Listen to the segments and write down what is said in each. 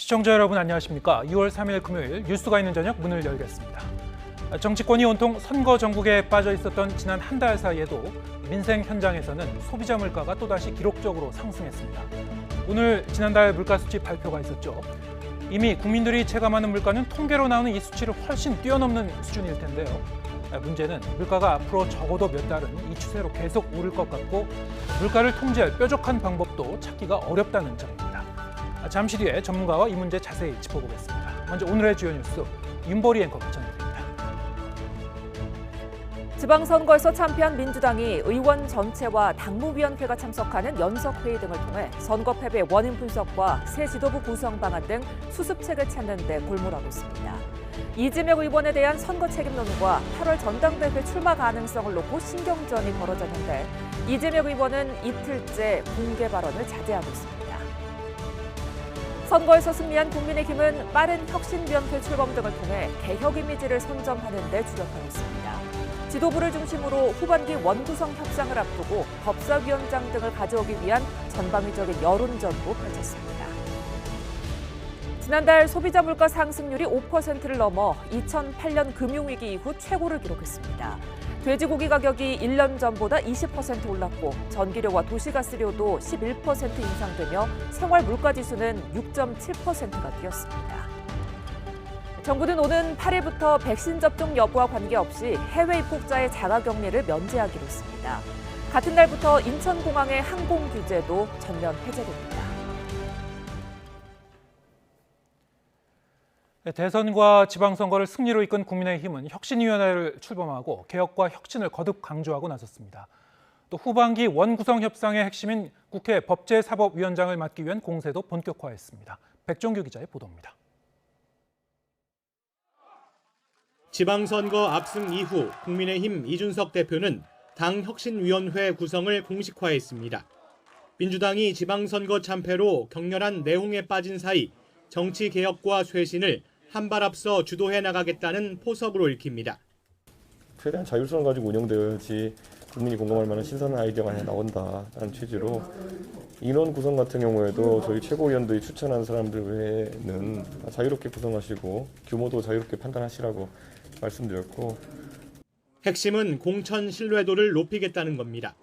시청자 여러분 안녕하십니까? 2월 3일 금요일 뉴스가 있는 저녁 문을 열겠습니다. 정치권이 온통 선거 전국에 빠져 있었던 지난 한 달 사이에도 민생 현장에서는 소비자 물가가 또다시 기록적으로 상승했습니다. 오늘 지난달 물가 수치 발표가 있었죠. 이미 국민들이 체감하는 물가는 통계로 나오는 이 수치를 훨씬 뛰어넘는 수준일 텐데요. 문제는 물가가 앞으로 적어도 몇 달은 이 추세로 계속 오를 것 같고 물가를 통제할 뾰족한 방법도 찾기가 어렵다는 점입니다. 잠시 뒤에 전문가와 이 문제 자세히 짚어보겠습니다. 먼저 오늘의 주요 뉴스 윤보리 앵커가 전해드립니다. 지방선거에서 참패한 민주당이 의원 전체와 당무위원회가 참석하는 연석회의 등을 통해 선거 패배 원인 분석과 새 지도부 구성 방안 등 수습책을 찾는 데 골몰하고 있습니다. 이재명 의원에 대한 선거 책임론과 8월 전당대회 출마 가능성을 놓고 신경전이 벌어졌는데 이재명 의원은 이틀째 공개 발언을 자제하고 있습니다. 선거에서 승리한 국민의힘은 빠른 혁신위원회 출범 등을 통해 개혁 이미지를 선점하는 데 주력하고 있습니다. 지도부를 중심으로 후반기 원구성 협상을 앞두고 법사위원장 등을 가져오기 위한 전방위적인 여론전도 펼쳤습니다. 지난달 소비자 물가 상승률이 5%를 넘어 2008년 금융위기 이후 최고를 기록했습니다. 돼지고기 가격이 1년 전보다 20% 올랐고 전기료와 도시가스료도 11% 인상되며 생활 물가지수는 6.7%가 뛰었습니다. 정부는 오는 8일부터 백신 접종 여부와 관계없이 해외 입국자의 자가격리를 면제하기로 했습니다. 같은 날부터 인천공항의 항공 규제도 전면 해제됩니다. 대선과 지방선거를 승리로 이끈 국민의힘은 혁신위원회를 출범하고 개혁과 혁신을 거듭 강조하고 나섰습니다. 또 후반기 원구성 협상의 핵심인 국회 법제사법위원장을 맡기 위한 공세도 본격화했습니다. 백종규 기자의 보도입니다. 지방선거 압승 이후 국민의힘 이준석 대표는 당 혁신위원회 구성을 공식화했습니다. 민주당이 지방선거 참패로 격렬한 내홍에 빠진 사이 정치개혁과 쇄신을 한 발 앞서 주도해 나가겠다는 포석으로 읽힙니다. 최대한 자율성을 가지고 운영되어야지 국민이 공감할 만한 신선한 아이디어가 나온다는 취지로 인원 구성 같은 경우에도 저희 최고위원들이 추천한 사람들 외에는 자유롭게 구성하시고 규모도 자유롭게 판단하시라고 말씀드렸고 핵심은 공천 신뢰도를 높이겠다는 겁니다.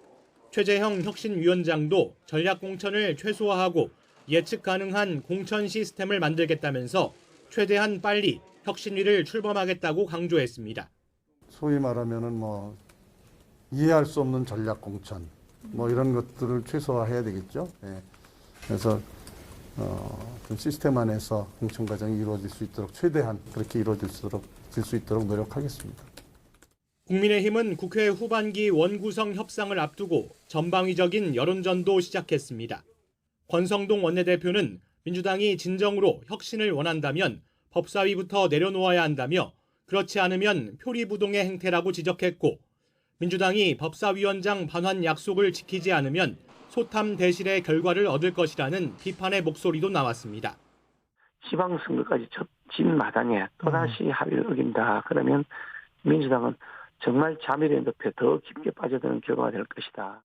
최재형 혁신위원장도 전략 공천을 최소화하고 예측 가능한 공천 시스템을 만들겠다면서 최대한 빨리 혁신위를 출범하겠다고 강조했습니다. 소위 말하면은 이해할 수 없는 전략 공천 이런 것들을 최소화해야 되겠죠. 예. 그래서 시스템 안에서 공천 과정이 이루어질 수 있도록 최대한 그렇게 이루어질 수 있도록 노력하겠습니다. 국민의힘은 국회 후반기 원구성 협상을 앞두고 전방위적인 여론전도 시작했습니다. 권성동 원내대표는 민주당이 진정으로 혁신을 원한다면 법사위부터 내려놓아야 한다며 그렇지 않으면 표리부동의 행태라고 지적했고 민주당이 법사위원장 반환 약속을 지키지 않으면 소탐 대실의 결과를 얻을 것이라는 비판의 목소리도 나왔습니다. 지방선거까지 진 마당에 또다시 합의를 어긴다. 그러면 민주당은 정말 자멸의 늪에 더 깊게 빠져드는 결과가 될 것이다.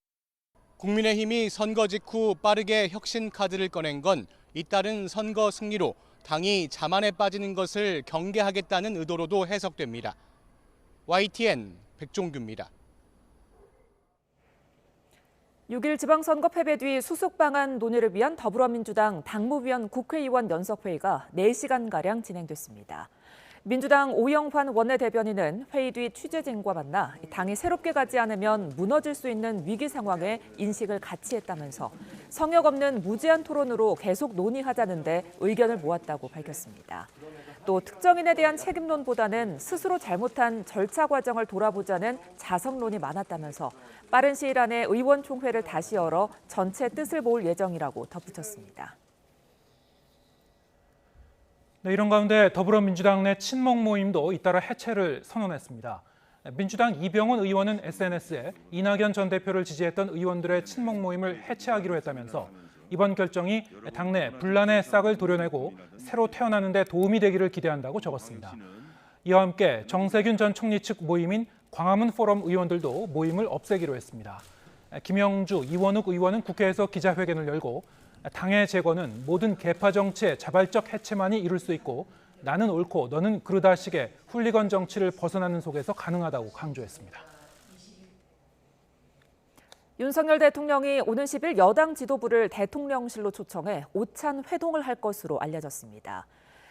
국민의힘이 선거 직후 빠르게 혁신 카드를 꺼낸 건 잇따른 선거 승리로 당이 자만에 빠지는 것을 경계하겠다는 의도로도 해석됩니다. YTN 백종규입니다. 6일 지방선거 패배 뒤 수습 방안 논의를 위한 더불어민주당 당무위원 국회의원 연석회의가 4시간가량 진행됐습니다. 민주당 오영환 원내대변인은 회의 뒤 취재진과 만나 당이 새롭게 가지 않으면 무너질 수 있는 위기 상황에 인식을 같이 했다면서 성역 없는 무제한 토론으로 계속 논의하자는데 의견을 모았다고 밝혔습니다. 또 특정인에 대한 책임론보다는 스스로 잘못한 절차 과정을 돌아보자는 자성론이 많았다면서 빠른 시일 안에 의원총회를 다시 열어 전체 뜻을 모을 예정이라고 덧붙였습니다. 이런 가운데 더불어민주당 내 친목 모임도 잇따라 해체를 선언했습니다. 민주당 이병헌 의원은 SNS에 이낙연 전 대표를 지지했던 의원들의 친목 모임을 해체하기로 했다면서 이번 결정이 당내 분란의 싹을 도려내고 새로 태어나는 데 도움이 되기를 기대한다고 적었습니다. 이와 함께 정세균 전 총리 측 모임인 광화문 포럼 의원들도 모임을 없애기로 했습니다. 김영주, 이원욱 의원은 국회에서 기자회견을 열고 당의 제거는 모든 계파 정치의 자발적 해체만이 이룰 수 있고 나는 옳고 너는 그르다식의 훌리건 정치를 벗어나는 속에서 가능하다고 강조했습니다. 윤석열 대통령이 오는 10일 여당 지도부를 대통령실로 초청해 오찬 회동을 할 것으로 알려졌습니다.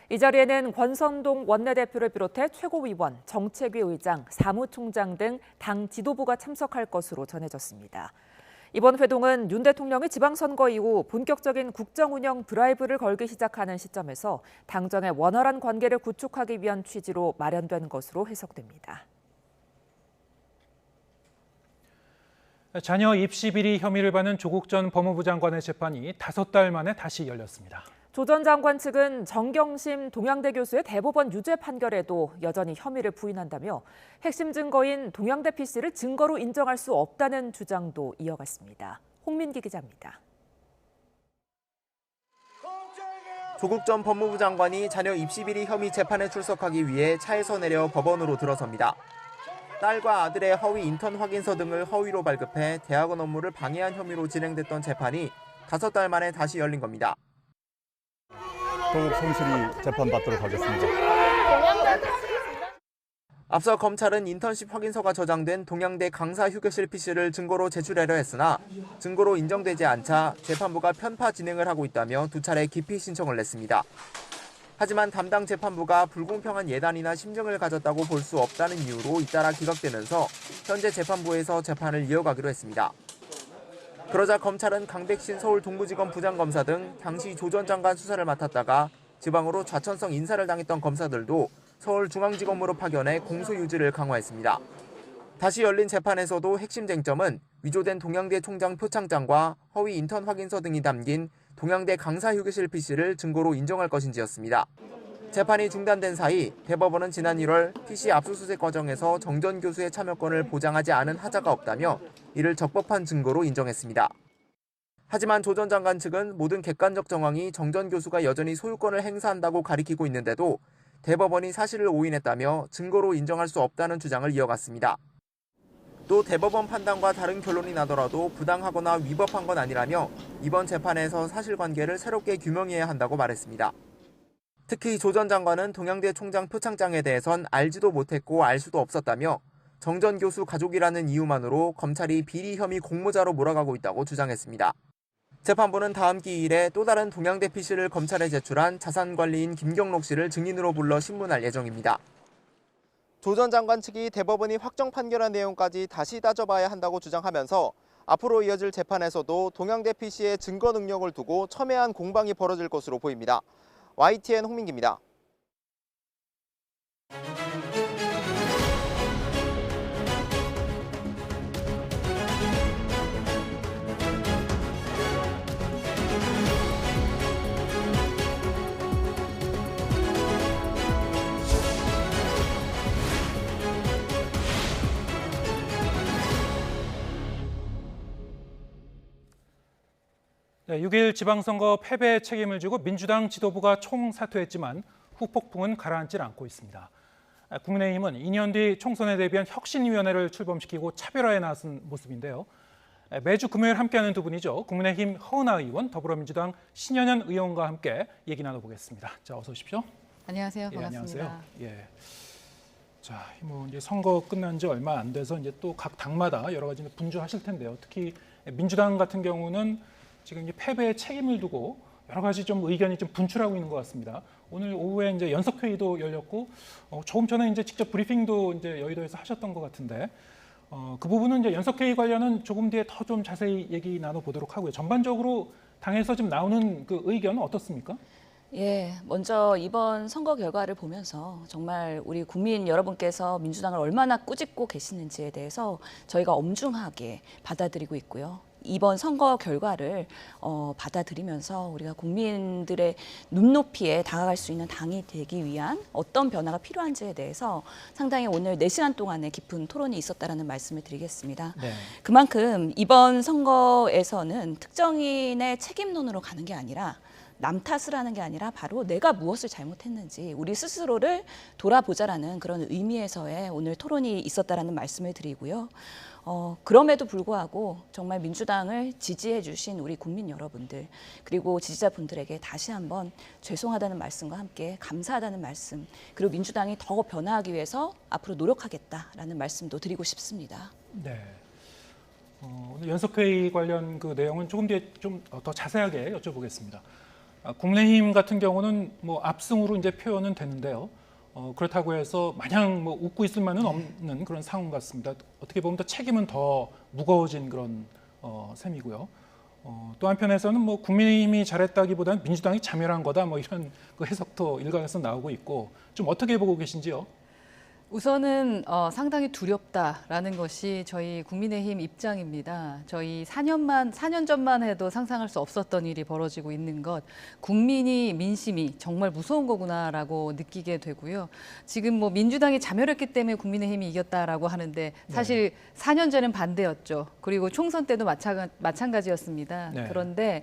이 자리에는 권성동 원내대표를 비롯해 최고위원, 정책위 의장, 사무총장 등 당 지도부가 참석할 것으로 전해졌습니다. 이번 회동은 윤 대통령이 지방선거 이후 본격적인 국정운영 드라이브를 걸기 시작하는 시점에서 당정의 원활한 관계를 구축하기 위한 취지로 마련된 것으로 해석됩니다. 자녀 입시 비리 혐의를 받는 조국 전 법무부 장관의 재판이 5달 만에 다시 열렸습니다. 조 전 장관 측은 정경심 동양대 교수의 대법원 유죄 판결에도 여전히 혐의를 부인한다며 핵심 증거인 동양대 PC를 증거로 인정할 수 없다는 주장도 이어갔습니다. 홍민기 기자입니다. 조국 전 법무부 장관이 자녀 입시 비리 혐의 재판에 출석하기 위해 차에서 내려 법원으로 들어섭니다. 딸과 아들의 허위 인턴 확인서 등을 허위로 발급해 대학원 업무를 방해한 혐의로 진행됐던 재판이 5달 만에 다시 열린 겁니다. 더욱 성실히 재판받도록 하겠습니다. 앞서 검찰은 인턴십 확인서가 저장된 동양대 강사 휴게실 PC를 증거로 제출하려 했으나 증거로 인정되지 않자 재판부가 편파 진행을 하고 있다며 2차례 기피 신청을 냈습니다. 하지만 담당 재판부가 불공평한 예단이나 심증을 가졌다고 볼 수 없다는 이유로 잇따라 기각되면서 현재 재판부에서 재판을 이어가기로 했습니다. 그러자 검찰은 강백신 서울 동부지검 부장검사 등 당시 조 전 장관 수사를 맡았다가 지방으로 좌천성 인사를 당했던 검사들도 서울중앙지검으로 파견해 공소 유지를 강화했습니다. 다시 열린 재판에서도 핵심 쟁점은 위조된 동양대 총장 표창장과 허위 인턴 확인서 등이 담긴 동양대 강사 휴게실 PC를 증거로 인정할 것인지였습니다. 재판이 중단된 사이 대법원은 지난 1월 PC 압수수색 과정에서 정 전 교수의 참여권을 보장하지 않은 하자가 없다며 이를 적법한 증거로 인정했습니다. 하지만 조 전 장관 측은 모든 객관적 정황이 정 전 교수가 여전히 소유권을 행사한다고 가리키고 있는데도 대법원이 사실을 오인했다며 증거로 인정할 수 없다는 주장을 이어갔습니다. 또 대법원 판단과 다른 결론이 나더라도 부당하거나 위법한 건 아니라며 이번 재판에서 사실관계를 새롭게 규명해야 한다고 말했습니다. 특히 조 전 장관은 동양대 총장 표창장에 대해선 알지도 못했고 알 수도 없었다며 정 전 교수 가족이라는 이유만으로 검찰이 비리 혐의 공모자로 몰아가고 있다고 주장했습니다. 재판부는 다음 기일에 또 다른 동양대 PC를 검찰에 제출한 자산관리인 김경록 씨를 증인으로 불러 신문할 예정입니다. 조 전 장관 측이 대법원이 확정 판결한 내용까지 다시 따져봐야 한다고 주장하면서 앞으로 이어질 재판에서도 동양대 PC의 증거 능력을 두고 첨예한 공방이 벌어질 것으로 보입니다. YTN 홍민기입니다. 네, 6일 지방선거 패배의 책임을 지고 민주당 지도부가 총사퇴했지만 후폭풍은 가라앉질 않고 있습니다. 국민의힘은 2년 뒤 총선에 대비한 혁신위원회를 출범시키고 차별화에 나선 모습인데요. 매주 금요일 함께하는 두 분이죠. 국민의힘 허은하 의원, 더불어민주당 신현현 의원과 함께 얘기 나눠보겠습니다. 자, 어서 오십시오. 안녕하세요. 예, 반갑습니다. 안녕하세요. 예. 자, 뭐 이제 선거 끝난 지 얼마 안 돼서 이제 또 각 당마다 여러 가지 분주하실 텐데요. 특히 민주당 같은 경우는 지금 이제 패배의 책임을 두고 여러 가지 좀 의견이 좀 분출하고 있는 것 같습니다. 오늘 오후에 이제 연석회의도 열렸고 조금 전에 이제 직접 브리핑도 이제 여의도에서 하셨던 것 같은데 그 부분은 이제 연석회의 관련은 조금 뒤에 더 좀 자세히 얘기 나눠보도록 하고요. 전반적으로 당에서 지금 나오는 그 의견은 어떻습니까? 예, 먼저 이번 선거 결과를 보면서 정말 우리 국민 여러분께서 민주당을 얼마나 꾸짖고 계시는지에 대해서 저희가 엄중하게 받아들이고 있고요. 이번 선거 결과를 받아들이면서 우리가 국민들의 눈높이에 다가갈 수 있는 당이 되기 위한 어떤 변화가 필요한지에 대해서 상당히 오늘 4시간 동안의 깊은 토론이 있었다라는 말씀을 드리겠습니다. 네. 그만큼 이번 선거에서는 특정인의 책임론으로 가는 게 아니라 남 탓을 하는 게 아니라 바로 내가 무엇을 잘못했는지 우리 스스로를 돌아보자라는 그런 의미에서의 오늘 토론이 있었다라는 말씀을 드리고요. 그럼에도 불구하고 정말 민주당을 지지해 주신 우리 국민 여러분들 그리고 지지자분들에게 다시 한번 죄송하다는 말씀과 함께 감사하다는 말씀 그리고 민주당이 더 변화하기 위해서 앞으로 노력하겠다라는 말씀도 드리고 싶습니다. 네. 오늘 연석회의 관련 그 내용은 조금 뒤에 좀 더 자세하게 여쭤보겠습니다. 국민의힘 같은 경우는 뭐 압승으로 이제 표현은 됐는데요. 그렇다고 해서 마냥 뭐 웃고 있을 만은 없는 그런 상황 같습니다. 어떻게 보면 더 책임은 더 무거워진 그런 셈이고요. 또 한편에서는 뭐 국민의힘이 잘했다기보다는 민주당이 자멸한 거다 뭐 이런 그 해석도 일각에서 나오고 있고 좀 어떻게 보고 계신지요? 우선은 상당히 두렵다라는 것이 저희 국민의힘 입장입니다. 저희 4년 전만 해도 상상할 수 없었던 일이 벌어지고 있는 것, 국민이 민심이 정말 무서운 거구나라고 느끼게 되고요. 지금 뭐 민주당이 자멸했기 때문에 국민의힘이 이겼다라고 하는데 사실 4년 전엔 반대였죠. 그리고 총선 때도 마찬가지였습니다. 네. 그런데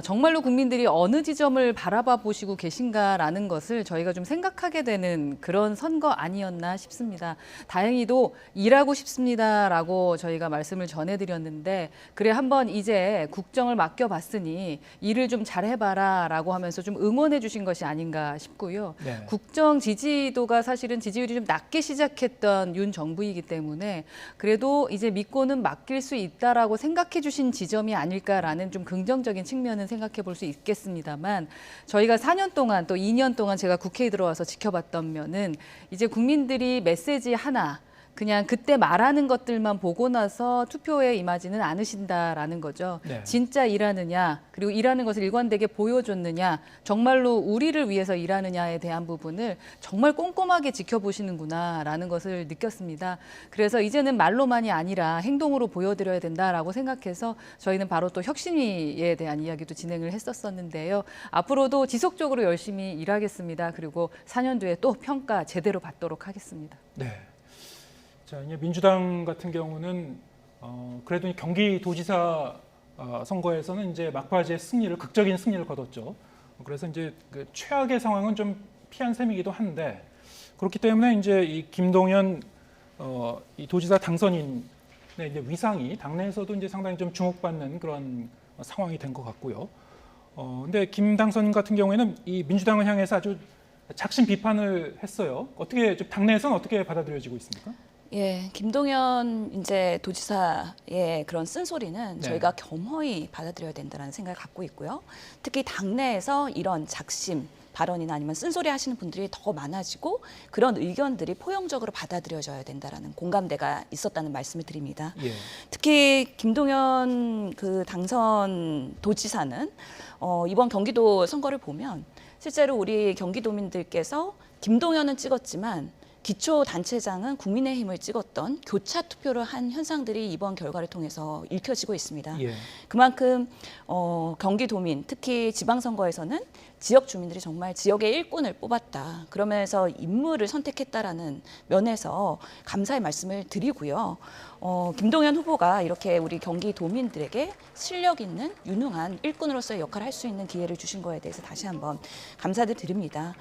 정말로 국민들이 어느 지점을 바라봐 보시고 계신가라는 것을 저희가 좀 생각하게 되는 그런 선거 아니었나 싶습니다. 다행히도 일하고 싶습니다라고 저희가 말씀을 전해드렸는데 그래 한번 이제 국정을 맡겨봤으니 일을 좀 잘해봐라라고 하면서 좀 응원해 주신 것이 아닌가 싶고요. 네. 국정 지지도가 사실은 지지율이 좀 낮게 시작했던 윤 정부이기 때문에 그래도 이제 믿고는 맡길 수 있다라고 생각해 주신 지점이 아닐까라는 좀 긍정적인 측면은 생각해 볼 수 있겠습니다만 저희가 4년 동안 또 2년 동안 제가 국회에 들어와서 지켜봤던 면은 이제 국민들이 메시지 하나 그냥 그때 말하는 것들만 보고 나서 투표에 임하지는 않으신다라는 거죠. 네. 진짜 일하느냐 그리고 일하는 것을 일관되게 보여줬느냐 정말로 우리를 위해서 일하느냐에 대한 부분을 정말 꼼꼼하게 지켜보시는구나라는 것을 느꼈습니다. 그래서 이제는 말로만이 아니라 행동으로 보여드려야 된다라고 생각해서 저희는 바로 또 혁신위에 대한 이야기도 진행을 했었는데요. 앞으로도 지속적으로 열심히 일하겠습니다. 그리고 4년 뒤에 또 평가 제대로 받도록 하겠습니다. 네. 자, 이제 민주당 같은 경우는 그래도 이 경기도지사 선거에서는 이제 막바지에 극적인 승리를 거뒀죠. 그래서 이제 그 최악의 상황은 좀 피한 셈이기도 한데 그렇기 때문에 이제 이 김동연 이 도지사 당선인의 이제 위상이 당내에서도 이제 상당히 좀 주목받는 그런 상황이 된 것 같고요. 근데 김 당선인 같은 경우에는 이 민주당을 향해서 아주 작심 비판을 했어요. 어떻게 당내에서는 어떻게 받아들여지고 있습니까? 예, 김동연 이제 도지사의 그런 쓴소리는 네. 저희가 겸허히 받아들여야 된다는 생각을 갖고 있고요. 특히 당내에서 이런 작심 발언이나 아니면 쓴소리 하시는 분들이 더 많아지고 그런 의견들이 포용적으로 받아들여져야 된다라는 공감대가 있었다는 말씀을 드립니다. 예. 특히 김동연 그 당선 도지사는 이번 경기도 선거를 보면 실제로 우리 경기도민들께서 김동연은 찍었지만 기초단체장은 국민의힘을 찍었던 교차 투표를 한 현상들이 이번 결과를 통해서 읽혀지고 있습니다. 예. 그만큼 경기도민, 특히 지방선거에서는 지역 주민들이 정말 지역의 일꾼을 뽑았다. 그러면서 인물을 선택했다라는 면에서 감사의 말씀을 드리고요. 김동연 후보가 이렇게 우리 경기도민들에게 실력 있는 유능한 일꾼으로서의 역할을 할 수 있는 기회를 주신 거에 대해서 다시 한번 감사를 드립니다.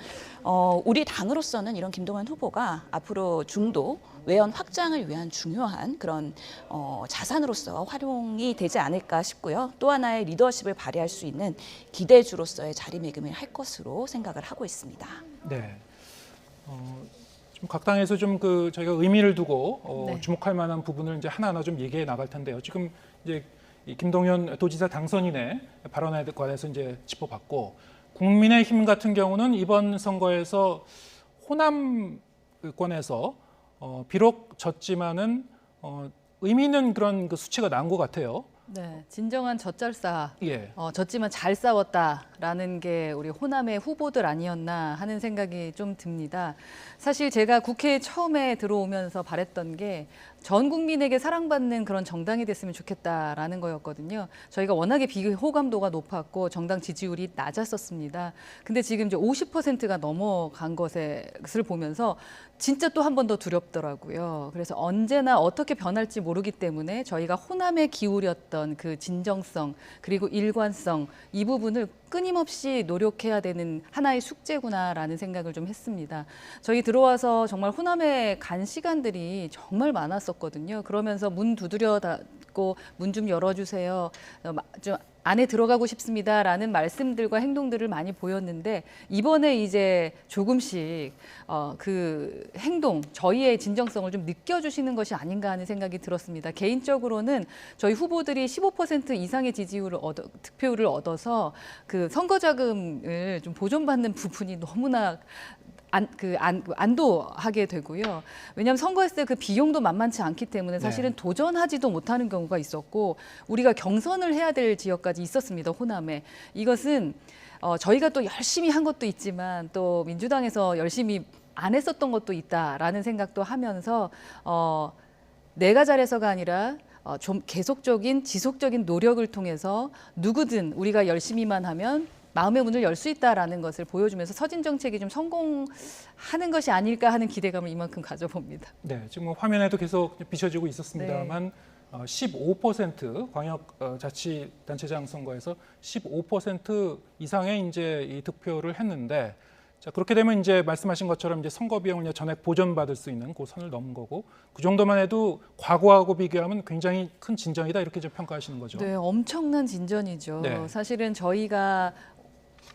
우리 당으로서는 이런 김동연 후보가 앞으로 중도 외연 확장을 위한 중요한 그런 자산으로서 활용이 되지 않을까 싶고요. 또 하나의 리더십을 발휘할 수 있는 기대주로서의 자리매김을 할 것으로 생각을 하고 있습니다. 네. 좀 각 당에서 좀 저희가 의미를 두고 네. 주목할 만한 부분을 이제 하나하나 좀 얘기해 나갈 텐데요. 지금 이제 이 김동연 도지사 당선인의 발언에 관해서 이제 짚어봤고 국민의힘 같은 경우는 이번 선거에서 호남권에서 비록 졌지만은 의미 있는 그런 그 수치가 나온 것 같아요. 네, 진정한 젖잘싸. 예. 졌지만 잘 싸웠다라는 게 우리 호남의 후보들 아니었나 하는 생각이 좀 듭니다. 사실 제가 국회에 처음에 들어오면서 바랬던 게 전 국민에게 사랑받는 그런 정당이 됐으면 좋겠다라는 거였거든요. 저희가 워낙에 비호감도가 높았고 정당 지지율이 낮았었습니다. 근데 지금 이제 50%가 넘어간 것을 보면서 진짜 또 한 번 더 두렵더라고요. 그래서 언제나 어떻게 변할지 모르기 때문에 저희가 호남에 기울였던 그 진정성 그리고 일관성 이 부분을 끊임없이 끊임없이 노력해야 되는 하나의 숙제구나라는 생각을 좀 했습니다. 저희 들어와서 정말 호남에 간 시간들이 정말 많았었거든요. 그러면서 문 두드려 닫고 문 좀 열어주세요. 좀 안에 들어가고 싶습니다라는 말씀들과 행동들을 많이 보였는데 이번에 이제 조금씩 그 행동, 저희의 진정성을 좀 느껴주시는 것이 아닌가 하는 생각이 들었습니다. 개인적으로는 저희 후보들이 15% 이상의 득표율을 얻어서 그 선거 자금을 좀 보존받는 부분이 너무나 안도하게 되고요. 왜냐하면 선거했을 때 그 비용도 만만치 않기 때문에 사실은 도전하지도 못하는 경우가 있었고 우리가 경선을 해야 될 지역까지 있었습니다. 호남에. 이것은 저희가 또 열심히 한 것도 있지만 또 민주당에서 열심히 안 했었던 것도 있다라는 생각도 하면서 내가 잘해서가 아니라 좀 계속적인 지속적인 노력을 통해서 누구든 우리가 열심히만 하면 마음의 문을 열 수 있다라는 것을 보여주면서 서진 정책이 좀 성공하는 것이 아닐까 하는 기대감을 이만큼 가져봅니다. 네, 지금 뭐 화면에도 계속 비춰지고 있었습니다만 15% 광역자치단체장 선거에서 15% 이상의 이제 이 득표를 했는데 자 그렇게 되면 이제 말씀하신 것처럼 이제 선거 비용을 전액 보전받을 수 있는 그 선을 넘은 거고 그 정도만 해도 과거하고 비교하면 굉장히 큰 진전이다 이렇게 좀 평가하시는 거죠. 네, 엄청난 진전이죠. 네. 사실은 저희가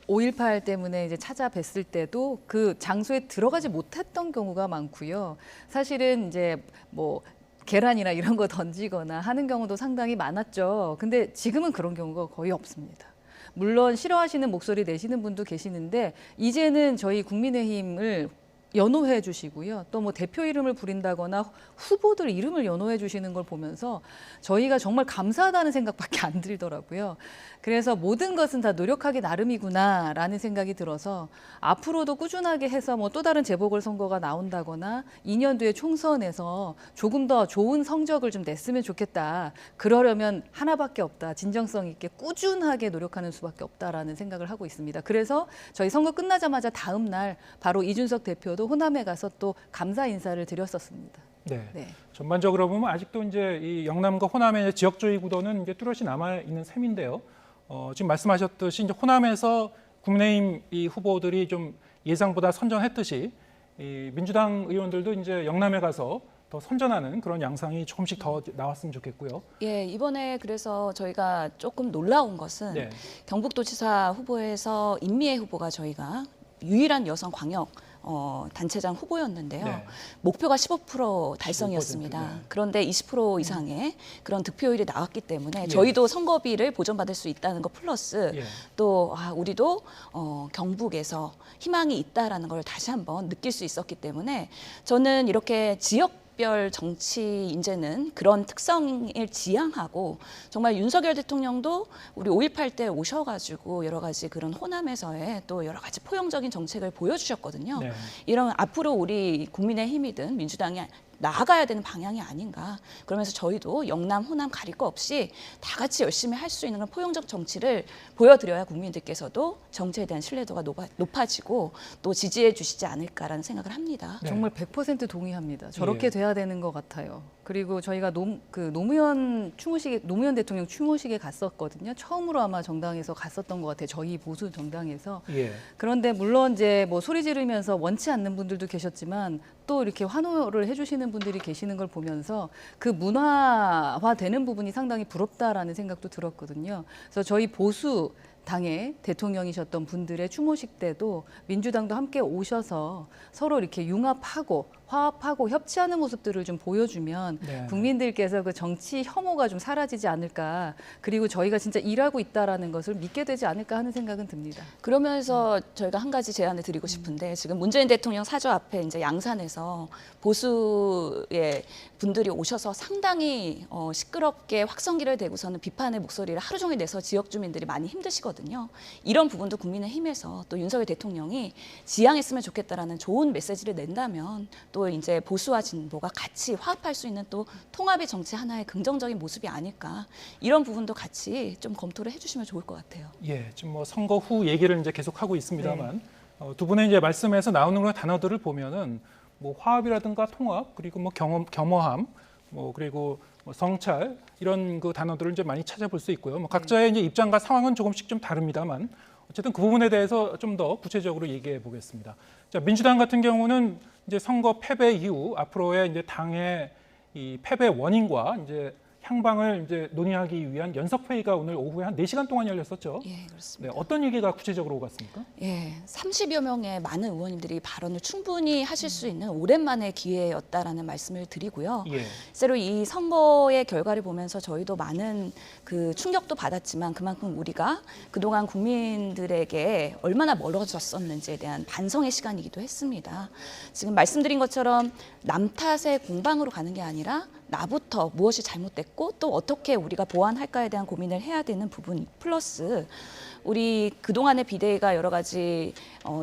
5.18 때문에 이제 찾아뵀을 때도 그 장소에 들어가지 못했던 경우가 많고요. 사실은 이제 뭐 계란이나 이런 거 던지거나 하는 경우도 상당히 많았죠. 근데 지금은 그런 경우가 거의 없습니다. 물론 싫어하시는 목소리 내시는 분도 계시는데 이제는 저희 국민의힘을 연호해 주시고요. 또 뭐 대표 이름을 부린다거나 후보들 이름을 연호해 주시는 걸 보면서 저희가 정말 감사하다는 생각밖에 안 들더라고요. 그래서 모든 것은 다 노력하기 나름이구나라는 생각이 들어서 앞으로도 꾸준하게 해서 뭐 또 다른 재보궐선거가 나온다거나 2년 뒤에 총선에서 조금 더 좋은 성적을 좀 냈으면 좋겠다. 그러려면 하나밖에 없다. 진정성 있게 꾸준하게 노력하는 수밖에 없다라는 생각을 하고 있습니다. 그래서 저희 선거 끝나자마자 다음 날 바로 이준석 대표도 호남에 가서 또 감사 인사를 드렸었습니다. 네. 전반적으로 보면 아직도 이제 이 영남과 호남의 지역주의 구도는 이제 뚜렷이 남아 있는 셈인데요. 지금 말씀하셨듯이 이제 호남에서 국민의힘 이 후보들이 좀 예상보다 선전했듯이 이 민주당 의원들도 이제 영남에 가서 더 선전하는 그런 양상이 조금씩 더 나왔으면 좋겠고요. 예, 이번에 그래서 저희가 조금 놀라운 것은 경북도지사 후보에서 임미애 후보가 저희가 유일한 여성 광역 단체장 후보였는데요. 목표가 15% 달성이었습니다. 15%, 그런데 20% 이상의 그런 득표율이 나왔기 때문에 저희도 선거비를 보전받을 수 있다는 것 플러스 또 우리도 경북에서 희망이 있다라는 걸 다시 한번 느낄 수 있었기 때문에 저는 이렇게 지역별 정치 이제는 그런 특성을 지향하고 정말 윤석열 대통령도 우리 5.18 때 오셔가지고 여러 가지 그런 호남에서의 또 여러 가지 포용적인 정책을 보여주셨거든요. 이런 앞으로 우리 국민의힘이든 민주당이 나아가야 되는 방향이 아닌가. 그러면서 저희도 영남, 호남 가릴 거 없이 다 같이 열심히 할 수 있는 그런 포용적 정치를 보여드려야 국민들께서도 정치에 대한 신뢰도가 높아지고 또 지지해 주시지 않을까라는 생각을 합니다. 정말 100% 동의합니다. 저렇게 돼야 되는 것 같아요. 그리고 저희가 노무현 대통령 추모식에 갔었거든요. 처음으로 아마 정당에서 갔었던 것 같아요. 저희 보수 정당에서. 그런데 물론 이제 뭐 소리 지르면서 원치 않는 분들도 계셨지만 또 이렇게 환호를 해주시는 분들이 계시는 걸 보면서 그 문화화되는 부분이 상당히 부럽다라는 생각도 들었거든요. 그래서 저희 보수 당의 대통령이셨던 분들의 추모식 때도 민주당도 함께 오셔서 서로 이렇게 융합하고 화합하고 협치하는 모습들을 좀 보여주면 국민들께서 그 정치 혐오가 좀 사라지지 않을까. 그리고 저희가 진짜 일하고 있다라는 것을 믿게 되지 않을까 하는 생각은 듭니다. 그러면서 저희가 한 가지 제안을 드리고 싶은데 지금 문재인 대통령 사저 앞에 이제 양산에서 보수의 분들이 오셔서 상당히 시끄럽게 확성기를 대고서는 비판의 목소리를 하루 종일 내서 지역 주민들이 많이 힘드시거든요. 이런 부분도 국민의힘에서 또 윤석열 대통령이 지향했으면 좋겠다라는 좋은 메시지를 낸다면 또 이제 보수와 진보가 같이 화합할 수 있는 또 통합의 정치 하나의 긍정적인 모습이 아닐까. 이런 부분도 같이 좀 검토를 해주시면 좋을 것 같아요. 예, 지금 뭐 선거 후 얘기를 이제 계속 하고 있습니다만 두 분의 이제 말씀에서 나오는 그런 단어들을 보면은 뭐 화합이라든가 통합 그리고 뭐 겸허함 뭐 그리고 뭐 성찰 이런 그 단어들을 이제 많이 찾아볼 수 있고요. 뭐 각자의 이제 입장과 상황은 조금씩 좀 다릅니다만 어쨌든 그 부분에 대해서 좀 더 구체적으로 얘기해 보겠습니다. 자, 민주당 같은 경우는 이제 선거 패배 이후 앞으로의 이제 당의 이 패배 원인과 이제 향방을 이제 논의하기 위한 연석회의가 오늘 오후에 한 4시간 동안 열렸었죠. 예, 그렇습니다. 네, 어떤 얘기가 구체적으로 오갔습니까? 예, 30여 명의 많은 의원님들이 발언을 충분히 하실 수 있는 오랜만의 기회였다라는 말씀을 드리고요. 예. 실제로 이 선거의 결과를 보면서 저희도 많은 그 충격도 받았지만 그만큼 우리가 그동안 국민들에게 얼마나 멀어졌었는지에 대한 반성의 시간이기도 했습니다. 지금 말씀드린 것처럼 남 탓의 공방으로 가는 게 아니라 나부터 무엇이 잘못됐고 또 어떻게 우리가 보완할까에 대한 고민을 해야 되는 부분 플러스 우리 그동안의 비대위가 여러 가지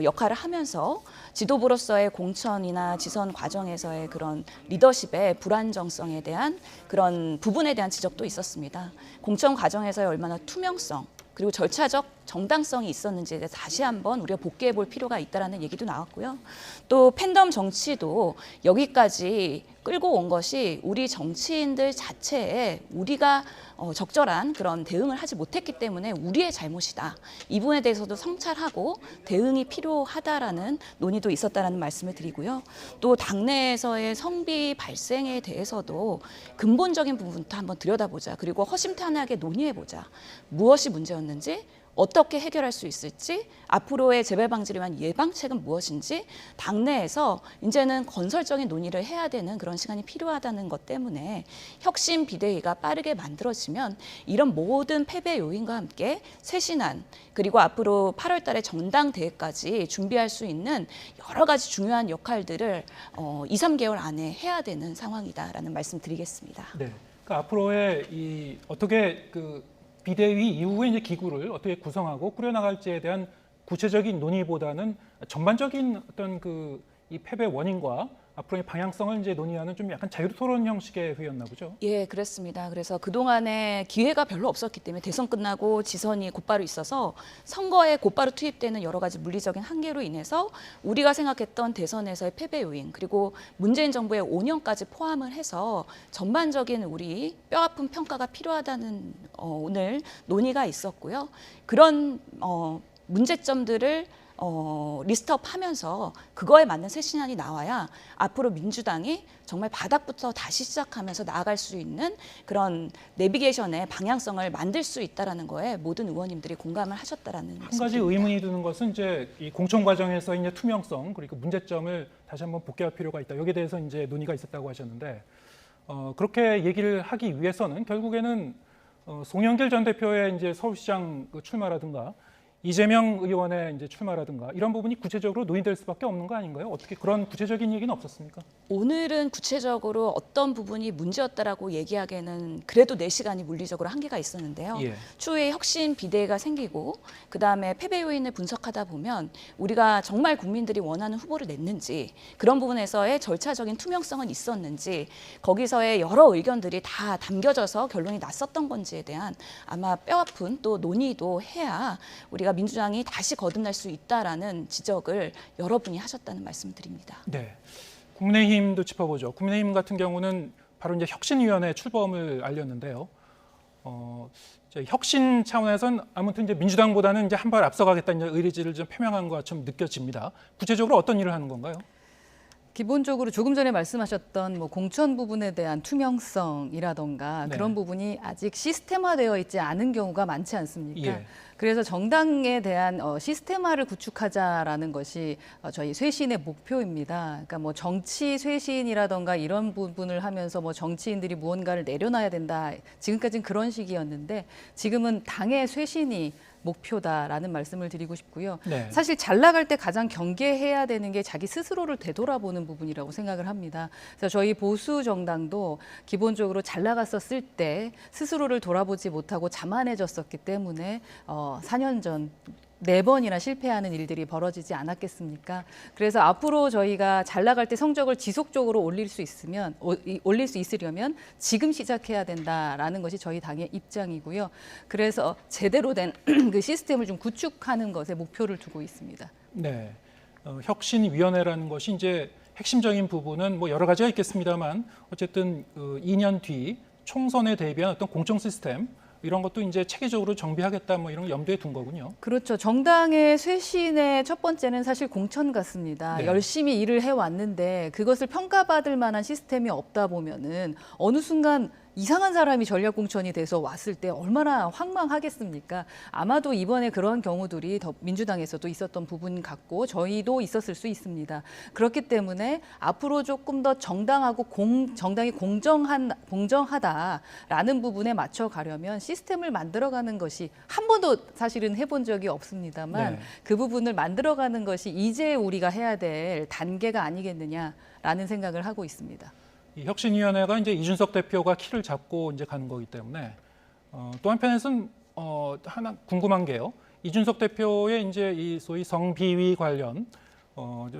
역할을 하면서 지도부로서의 공천이나 지선 과정에서의 그런 리더십의 불안정성에 대한 그런 부분에 대한 지적도 있었습니다. 공천 과정에서의 얼마나 투명성 그리고 절차적 정당성이 있었는지에 대해서 다시 한번 우리가 복귀해 볼 필요가 있다는 얘기도 나왔고요. 또 팬덤 정치도 여기까지 끌고 온 것이 우리 정치인들 자체에 우리가 적절한 그런 대응을 하지 못했기 때문에 우리의 잘못이다. 이 부분에 대해서도 성찰하고 대응이 필요하다라는 논의도 있었다라는 말씀을 드리고요. 또 당내에서의 성비 발생에 대해서도 근본적인 부분부터 한번 들여다보자. 그리고 허심탄회하게 논의해보자. 무엇이 문제였는지 어떻게 해결할 수 있을지 앞으로의 재발 방지를 위한 예방책은 무엇인지 당내에서 이제는 건설적인 논의를 해야 되는 그런 시간이 필요하다는 것 때문에 혁신 비대위가 빠르게 만들어지면 이런 모든 패배 요인과 함께 쇄신안 그리고 앞으로 8월 달에 전당대회까지 준비할 수 있는 여러 가지 중요한 역할들을 2, 3개월 안에 해야 되는 상황이다라는 말씀 드리겠습니다. 네. 그러니까 앞으로의 이 어떻게 비대위 이후에 이제 기구를 어떻게 구성하고 꾸려나갈지에 대한 구체적인 논의보다는 전반적인 어떤 이 패배 원인과 앞으로의 방향성을 이제 논의하는 좀 약간 자유 토론 형식의 회의였나 보죠. 예, 그렇습니다. 그래서 그동안에 기회가 별로 없었기 때문에 대선 끝나고 지선이 곧바로 있어서 선거에 곧바로 투입되는 여러 가지 물리적인 한계로 인해서 우리가 생각했던 대선에서의 패배 요인 그리고 문재인 정부의 5년까지 포함을 해서 전반적인 우리 뼈아픈 평가가 필요하다는 오늘 논의가 있었고요. 그런 문제점들을 리스트업하면서 그거에 맞는 쇄신안이 나와야 앞으로 민주당이 정말 바닥부터 다시 시작하면서 나아갈 수 있는 그런 내비게이션의 방향성을 만들 수 있다라는 거에 모든 의원님들이 공감을 하셨다라는 한 가지 의문이 드는 것은 이제 이 공천 과정에서 이제 투명성 그리고 문제점을 다시 한번 복귀할 필요가 있다. 여기에 대해서 이제 논의가 있었다고 하셨는데 그렇게 얘기를 하기 위해서는 결국에는 송영길 전 대표의 이제 서울시장 출마라든가 이재명 의원의 이제 출마라든가 이런 부분이 구체적으로 논의될 수밖에 없는 거 아닌가요? 어떻게 그런 구체적인 얘기는 없었습니까? 오늘은 구체적으로 어떤 부분이 문제였다라고 얘기하기에는 그래도 4시간이 물리적으로 한계가 있었는데요. 예. 추후에 혁신 비대위가 생기고 그다음에 패배 요인을 분석하다 보면 우리가 정말 국민들이 원하는 후보를 냈는지 그런 부분에서의 절차적인 투명성은 있었는지 거기서의 여러 의견들이 다 담겨져서 결론이 났었던 건지에 대한 아마 뼈아픈 또 논의도 해야 우리가 민주당이 다시 거듭날 수 있다라는 지적을 여러분이 하셨다는 말씀을 드립니다. 네, 국민의힘도 짚어보죠. 국민의힘 같은 경우는 바로 이제 혁신위원회 출범을 알렸는데요. 혁신 차원에서는 아무튼 이제 민주당보다는 이제 한 발 앞서가겠다는 의지를 좀 표명한 것처럼 느껴집니다. 구체적으로 어떤 일을 하는 건가요? 기본적으로 조금 전에 말씀하셨던 공천 부분에 대한 투명성이라던가 네. 그런 부분이 아직 시스템화되어 있지 않은 경우가 많지 않습니까? 예. 그래서 정당에 대한 시스템화를 구축하자라는 것이 저희 쇄신의 목표입니다. 그러니까 정치 쇄신이라던가 이런 부분을 하면서 정치인들이 무언가를 내려놔야 된다. 지금까지는 그런 식이었는데 지금은 당의 쇄신이 목표다라는 말씀을 드리고 싶고요. 네. 사실 잘 나갈 때 가장 경계해야 되는 게 자기 스스로를 되돌아보는 부분이라고 생각을 합니다. 그래서 저희 보수 정당도 기본적으로 잘 나갔었을 때 스스로를 돌아보지 못하고 자만해졌었기 때문에 4년 전 4번이나 실패하는 일들이 벌어지지 않았겠습니까? 그래서 앞으로 저희가 잘 나갈 때 성적을 지속적으로 올릴 수 있으려면 지금 시작해야 된다라는 것이 저희 당의 입장이고요. 그래서 제대로 된 그 시스템을 좀 구축하는 것에 목표를 두고 있습니다. 네, 혁신위원회라는 것이 이제 핵심적인 부분은 여러 가지가 있겠습니다만 어쨌든 2년 뒤 총선에 대비한 어떤 공정 시스템 이런 것도 이제 체계적으로 정비하겠다 뭐 이런 걸 염두에 둔 거군요. 그렇죠. 정당의 쇄신의 첫 번째는 사실 공천 같습니다. 네. 열심히 일을 해왔는데 그것을 평가받을 만한 시스템이 없다 보면은 어느 순간 이상한 사람이 전략공천이 돼서 왔을 때 얼마나 황망하겠습니까? 아마도 이번에 그런 경우들이 민주당에서도 있었던 부분 같고 저희도 있었을 수 있습니다. 그렇기 때문에 앞으로 조금 더 정당하고 정당이 공정하다라는 부분에 맞춰 가려면 시스템을 만들어가는 것이 한 번도 사실은 해본 적이 없습니다만 네. 그 부분을 만들어가는 것이 이제 우리가 해야 될 단계가 아니겠느냐라는 생각을 하고 있습니다. 이 혁신위원회가 이제 이준석 대표가 키를 잡고 이제 가는 거기 때문에 또 한편에서는 하나 궁금한 게요. 이준석 대표의 이제 이 소위 성비위 관련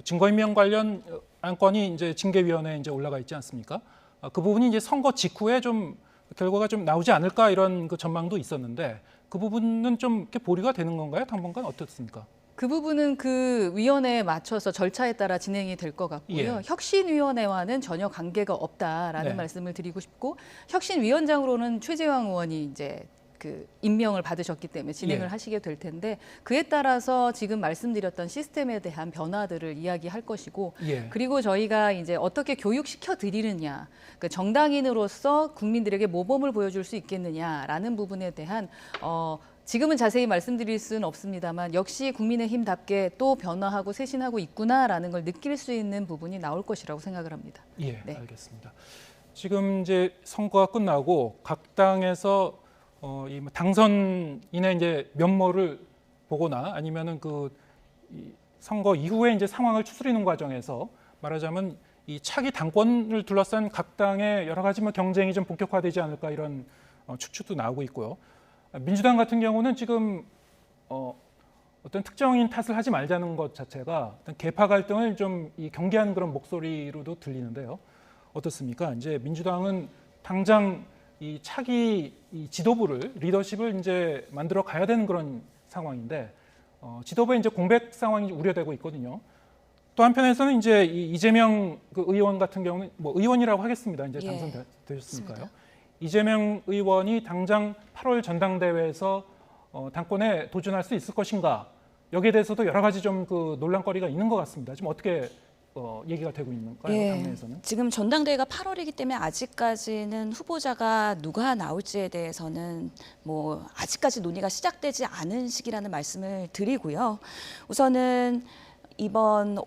증거인멸 관련 안건이 이제 징계위원회에 이제 올라가 있지 않습니까? 그 부분이 이제 선거 직후에 좀 결과가 좀 나오지 않을까 이런 그 전망도 있었는데 그 부분은 좀 이렇게 보류가 되는 건가요? 당분간 어떻습니까? 그 부분은 그 위원회에 맞춰서 절차에 따라 진행이 될 것 같고요. 예. 혁신위원회와는 전혀 관계가 없다라는 네. 말씀을 드리고 싶고 혁신위원장으로는 최재형 의원이 이제 그 임명을 받으셨기 때문에 진행을 예. 하시게 될 텐데 그에 따라서 지금 말씀드렸던 시스템에 대한 변화들을 이야기할 것이고 예. 그리고 저희가 이제 어떻게 교육시켜 드리느냐, 그 정당인으로서 국민들에게 모범을 보여줄 수 있겠느냐라는 부분에 대한 지금은 자세히 말씀드릴 수는 없습니다만 역시 국민의힘답게 또 변화하고 쇄신하고 있구나라는 걸 느낄 수 있는 부분이 나올 것이라고 생각을 합니다. 예, 네. 알겠습니다. 지금 이제 선거가 끝나고 각 당에서 이 당선인의 이제 면모를 보거나 아니면은 이 선거 이후에 이제 상황을 추스리는 과정에서 말하자면 이 차기 당권을 둘러싼 각 당의 여러 가지 뭐 경쟁이 좀 본격화되지 않을까 이런 추측도 나오고 있고요. 민주당 같은 경우는 지금 어떤 특정인 탓을 하지 말자는 것 자체가 어떤 계파 갈등을 좀 경계하는 그런 목소리로도 들리는데요. 어떻습니까? 이제 민주당은 당장 이 차기 이 지도부를 리더십을 이제 만들어 가야 되는 그런 상황인데 지도부의 이제 공백 상황이 우려되고 있거든요. 또 한편에서는 이제 이재명 그 의원 같은 경우는 뭐 의원이라고 하겠습니다. 이제 당선되셨으니까요. 맞습니다. 이재명 의원이 당장 8월 전당대회에서 당권에 도전할 수 있을 것인가 여기에 대해서도 여러 가지 좀 그 논란거리가 있는 것 같습니다. 지금 어떻게 얘기가 되고 있는가요? 예, 당내에서는? 지금 전당대회가 8월이기 때문에 아직까지는 후보자가 누가 나올지에 대해서는 뭐 아직까지 논의가 시작되지 않은 시기라는 말씀을 드리고요. 우선은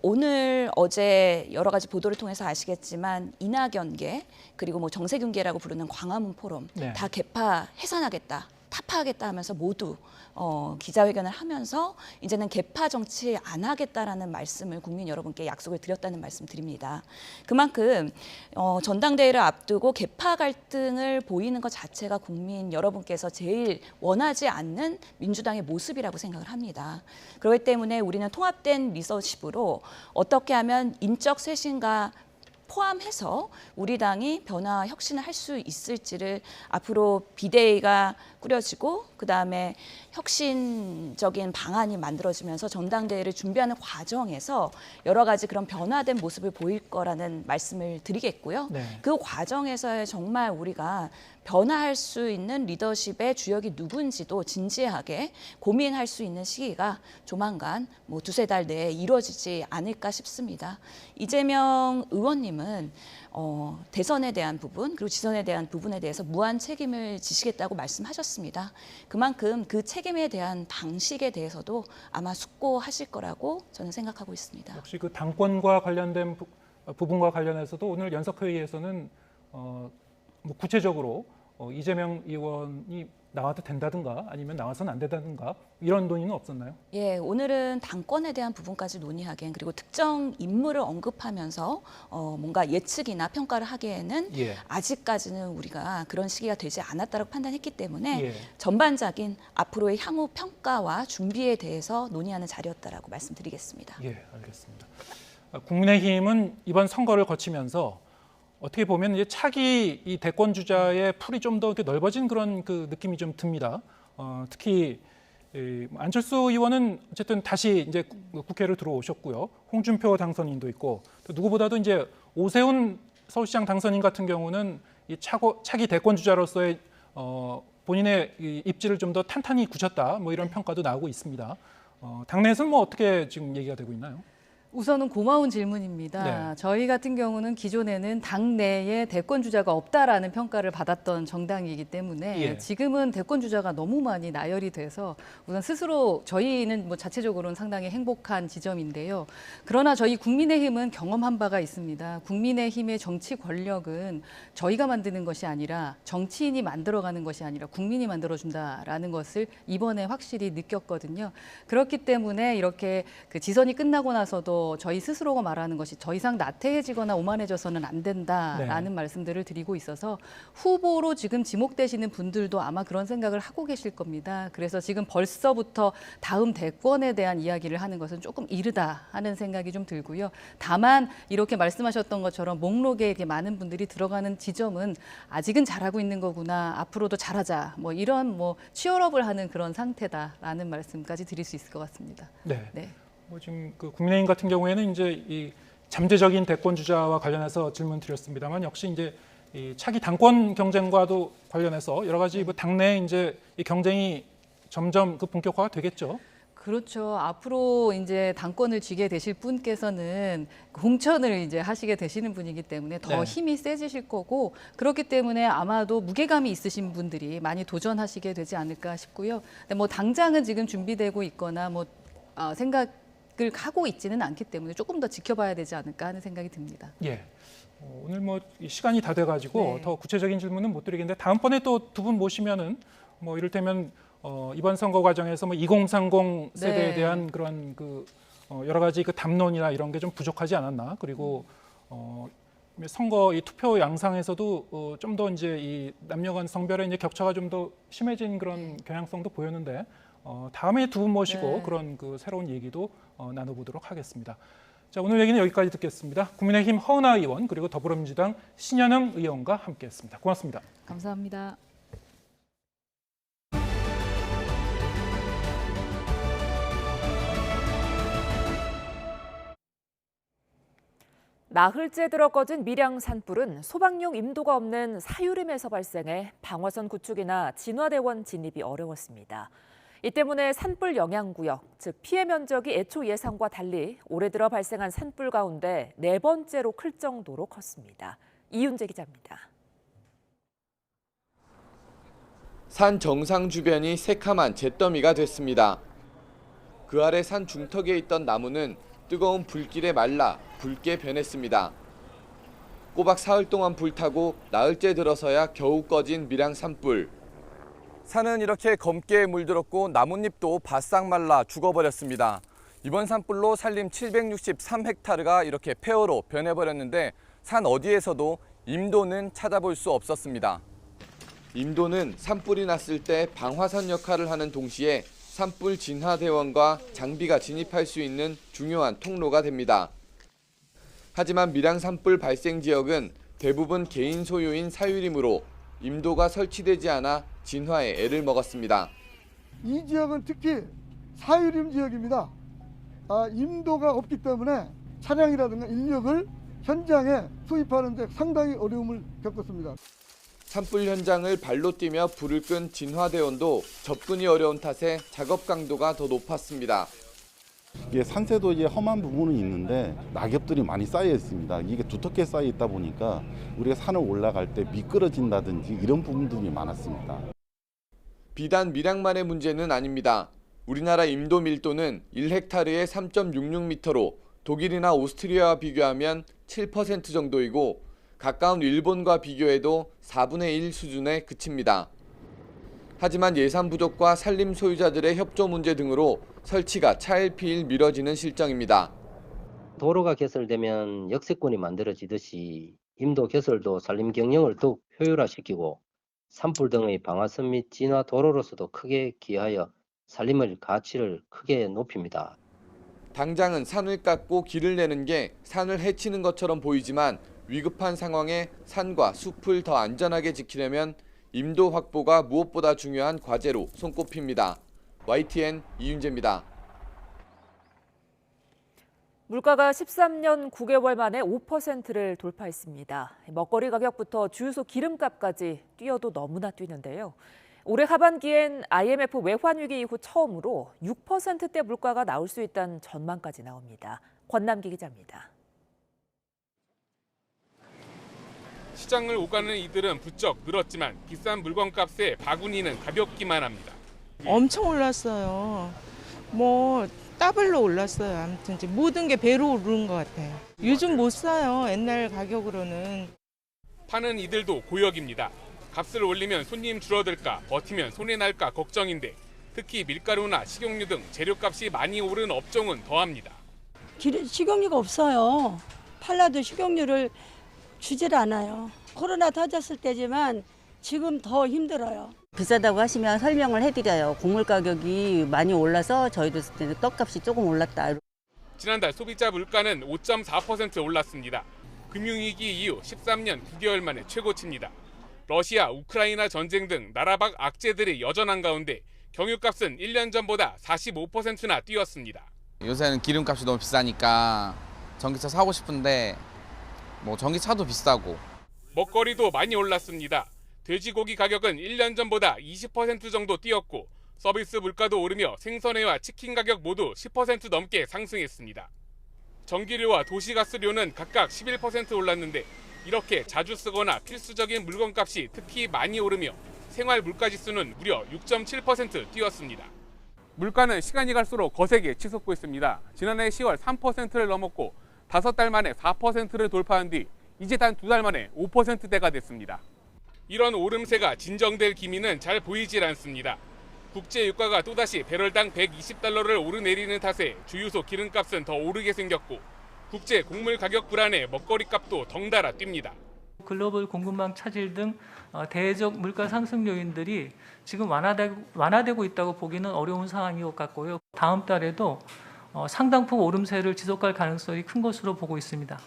오늘 어제 여러 가지 보도를 통해서 아시겠지만 이낙연계 그리고 뭐 정세균계라고 부르는 광화문 포럼 네. 다 개파 해산하겠다, 타파하겠다 하면서 모두 기자회견을 하면서 이제는 개파 정치 안 하겠다라는 말씀을 국민 여러분께 약속을 드렸다는 말씀 드립니다. 그만큼 전당대회를 앞두고 개파 갈등을 보이는 것 자체가 국민 여러분께서 제일 원하지 않는 민주당의 모습이라고 생각을 합니다. 그렇기 때문에 우리는 통합된 리더십으로 어떻게 하면 인적 쇄신과 포함해서 우리 당이 변화 혁신을 할 수 있을지를 앞으로 비대위가 꾸려지고 그다음에 혁신적인 방안이 만들어지면서 전당대회를 준비하는 과정에서 여러 가지 그런 변화된 모습을 보일 거라는 말씀을 드리겠고요. 네. 그 과정에서 정말 우리가 변화할 수 있는 리더십의 주역이 누군지도 진지하게 고민할 수 있는 시기가 조만간 뭐 두세 달 내에 이루어지지 않을까 싶습니다. 이재명 의원님은 대선에 대한 부분 그리고 지선에 대한 부분에 대해서 무한 책임을 지시겠다고 말씀하셨습니다. 그만큼 그 책임에 대한 방식에 대해서도 아마 숙고하실 거라고 저는 생각하고 있습니다. 역시 그 당권과 관련된 부분과 관련해서도 오늘 연석회의에서는 뭐 구체적으로 이재명 의원이 나와도 된다든가 아니면 나와서는 안 된다든가 이런 논의는 없었나요? 예, 오늘은 당권에 대한 부분까지 논의하기엔 그리고 특정 인물을 언급하면서 뭔가 예측이나 평가를 하기에는 예. 아직까지는 우리가 그런 시기가 되지 않았다고 판단했기 때문에 예. 전반적인 앞으로의 향후 평가와 준비에 대해서 논의하는 자리였다라고 말씀드리겠습니다. 예, 알겠습니다. 국민의힘은 이번 선거를 거치면서 어떻게 보면 이제 차기 이 대권 주자의 풀이 좀 더 넓어진 그런 그 느낌이 좀 듭니다. 특히 안철수 의원은 어쨌든 다시 이제 국회를 들어오셨고요. 홍준표 당선인도 있고 또 누구보다도 이제 오세훈 서울시장 당선인 같은 경우는 이 차기 대권 주자로서의 본인의 이 입지를 좀 더 탄탄히 굳혔다 뭐 이런 평가도 나오고 있습니다. 당내에서는 뭐 어떻게 지금 얘기가 되고 있나요? 우선은 고마운 질문입니다. 네. 저희 같은 경우는 기존에는 당내에 대권 주자가 없다라는 평가를 받았던 정당이기 때문에 예. 지금은 대권 주자가 너무 많이 나열이 돼서 우선 스스로 저희는 뭐 자체적으로는 상당히 행복한 지점인데요. 그러나 저희 국민의힘은 경험한 바가 있습니다. 국민의힘의 정치 권력은 저희가 만드는 것이 아니라 정치인이 만들어가는 것이 아니라 국민이 만들어준다라는 것을 이번에 확실히 느꼈거든요. 그렇기 때문에 이렇게 그 지선이 끝나고 나서도 저희 스스로가 말하는 것이 더 이상 나태해지거나 오만해져서는 안 된다라는 말씀들을 드리고 있어서 후보로 지금 지목되시는 분들도 아마 그런 생각을 하고 계실 겁니다. 그래서 지금 벌써부터 다음 대권에 대한 이야기를 하는 것은 조금 이르다 하는 생각이 좀 들고요. 다만 이렇게 말씀하셨던 것처럼 목록에 이렇게 많은 분들이 들어가는 지점은 아직은 잘하고 있는 거구나. 앞으로도 잘하자. 뭐 이런 뭐 치열업을 하는 그런 상태다라는 말씀까지 드릴 수 있을 것 같습니다. 네. 네. 뭐 지금 그 국민의힘 같은 경우에는 이제 이 잠재적인 대권 주자와 관련해서 질문 드렸습니다만 역시 이제 이 차기 당권 경쟁과도 관련해서 여러 가지 뭐 당내 이제 이 경쟁이 점점 그 본격화가 되겠죠. 그렇죠. 앞으로 이제 당권을 쥐게 되실 분께서는 공천을 이제 하시게 되시는 분이기 때문에 더 힘이 세지실 거고 그렇기 때문에 아마도 무게감이 있으신 분들이 많이 도전하시게 되지 않을까 싶고요. 근데 뭐 당장은 지금 준비되고 있거나 뭐 생각을 하고 있지는 않기 때문에 조금 더 지켜봐야 되지 않을까 하는 생각이 듭니다. 예. 오늘 뭐 시간이 다 돼가지고 더 구체적인 질문은 못 드리겠는데 다음번에 또 두 분 모시면은 뭐 이를테면 이번 선거 과정에서 뭐 2030 세대에 대한 그런 그 여러 가지 그 담론이나 이런 게 좀 부족하지 않았나 그리고 선거 이 투표 양상에서도 좀 더 이제 이 남녀 간 성별의 이제 격차가 좀 더 심해진 그런 경향성도 보였는데 다음에 두 분 모시고 그런 그 새로운 얘기도 나눠보도록 하겠습니다. 자, 오늘 얘기는 여기까지 듣겠습니다. 국민의힘 허은하 의원 그리고 더불어민주당 신현영 의원과 함께했습니다. 고맙습니다. 감사합니다. 나흘째 들어 꺼진 밀양 산불은 소방용 임도가 없는 사유림에서 발생해 방화선 구축이나 진화대원 진입이 어려웠습니다. 이 때문에 산불 영향구역, 즉 피해 면적이 애초 예상과 달리 올해 들어 발생한 산불 가운데 4번째로 클 정도로 컸습니다. 이윤재 기자입니다. 산 정상 주변이 새카만 잿더미가 됐습니다. 그 아래 산 중턱에 있던 나무는 뜨거운 불길에 말라 붉게 변했습니다. 꼬박 사흘 동안 불타고 나흘째 들어서야 겨우 꺼진 밀양 산불. 산은 이렇게 검게 물들었고 나뭇잎도 바싹 말라 죽어버렸습니다. 이번 산불로 산림 763헥타르가 이렇게 폐허로 변해버렸는데 산 어디에서도 임도는 찾아볼 수 없었습니다. 임도는 산불이 났을 때 방화선 역할을 하는 동시에 산불 진화 대원과 장비가 진입할 수 있는 중요한 통로가 됩니다. 하지만 밀양 산불 발생 지역은 대부분 개인 소유인 사유림으로 임도가 설치되지 않아 진화에 애를 먹었습니다. 이 지역은 특히 사유림 지역입니다. 임도가 없기 때문에 차량이라든가 인력을 현장에 투입하는 데 상당히 어려움을 겪었습니다. 산불 현장을 발로 뛰며 불을 끈 진화대원도 접근이 어려운 탓에 작업 강도가 더 높았습니다. 이게 산세도에 험한 부분은 있는데 낙엽들이 많이 쌓여 있습니다. 이게 두텁게 쌓여 있다 보니까 우리가 산을 올라갈 때 미끄러진다든지 이런 부분들이 많았습니다. 비단 밀양만의 문제는 아닙니다. 우리나라 임도 밀도는 1헥타르에 3.66m로 독일이나 오스트리아와 비교하면 7% 정도이고 가까운 일본과 비교해도 4분의 1 수준에 그칩니다. 하지만 예산 부족과 산림 소유자들의 협조 문제 등으로 설치가 차일피일 미뤄지는 실정입니다. 도로가 개설되면 역세권이 만들어지듯이 임도 개설도 산림 경영을 더욱 효율화시키고 산불 등의 방화선 및 진화 도로로서도 크게 기여하여 산림의 가치를 크게 높입니다. 당장은 산을 깎고 길을 내는 게 산을 해치는 것처럼 보이지만 위급한 상황에 산과 숲을 더 안전하게 지키려면 임도 확보가 무엇보다 중요한 과제로 손꼽힙니다. YTN 이윤재입니다. 물가가 13년 9개월 만에 5%를 돌파했습니다. 먹거리 가격부터 주유소 기름값까지 뛰어도 너무나 뛰는데요. 올해 하반기엔 IMF 외환위기 이후 처음으로 6%대 물가가 나올 수 있다는 전망까지 나옵니다. 권남기 기자입니다. 시장을 오가는 이들은 부쩍 늘었지만 비싼 물건값에 바구니는 가볍기만 합니다. 엄청 올랐어요. 뭐 더블로 올랐어요. 아무튼 이제 모든 게 배로 오른 것 같아요. 요즘 못 사요. 옛날 가격으로는. 파는 이들도 고역입니다. 값을 올리면 손님 줄어들까, 버티면 손해날까 걱정인데 특히 밀가루나 식용유 등 재료값이 많이 오른 업종은 더합니다. 식용유가 없어요. 팔라도 식용유를 주질 않아요. 코로나 터졌을 때지만 지금 더 힘들어요. 비싸다고 하시면 설명을 해드려요. 곡물 가격이 많이 올라서 저희도 떡값이 조금 올랐다. 지난달 소비자 물가는 5.4% 올랐습니다. 금융위기 이후 13년 9개월 만에 최고치입니다. 러시아, 우크라이나 전쟁 등 나라 밖 악재들이 여전한 가운데 경유값은 1년 전보다 45%나 뛰었습니다. 요새는 기름값이 너무 비싸니까 전기차 사고 싶은데 전기차도 비싸고. 먹거리도 많이 올랐습니다. 돼지고기 가격은 1년 전보다 20% 정도 뛰었고 서비스 물가도 오르며 생선회와 치킨 가격 모두 10% 넘게 상승했습니다. 전기료와 도시가스료는 각각 11% 올랐는데 이렇게 자주 쓰거나 필수적인 물건값이 특히 많이 오르며 생활 물가지수는 무려 6.7% 뛰었습니다. 물가는 시간이 갈수록 거세게 치솟고 있습니다. 지난해 10월 3%를 넘었고 5달 만에 4%를 돌파한 뒤 이제 단 2달 만에 5%대가 됐습니다. 이런 오름세가 진정될 기미는 잘 보이질 않습니다. 국제 유가가 또다시 배럴당 120달러를 오르내리는 탓에 주유소 기름값은 더 오르게 생겼고 국제 곡물 가격 불안에 먹거리값도 덩달아 뜁니다. 글로벌 공급망 차질 등 대외적 물가 상승 요인들이 지금 완화되고 있다고 보기는 어려운 상황인 것 같고요. 다음 달에도 상당폭 오름세를 지속할 가능성이 큰 것으로 보고 있습니다.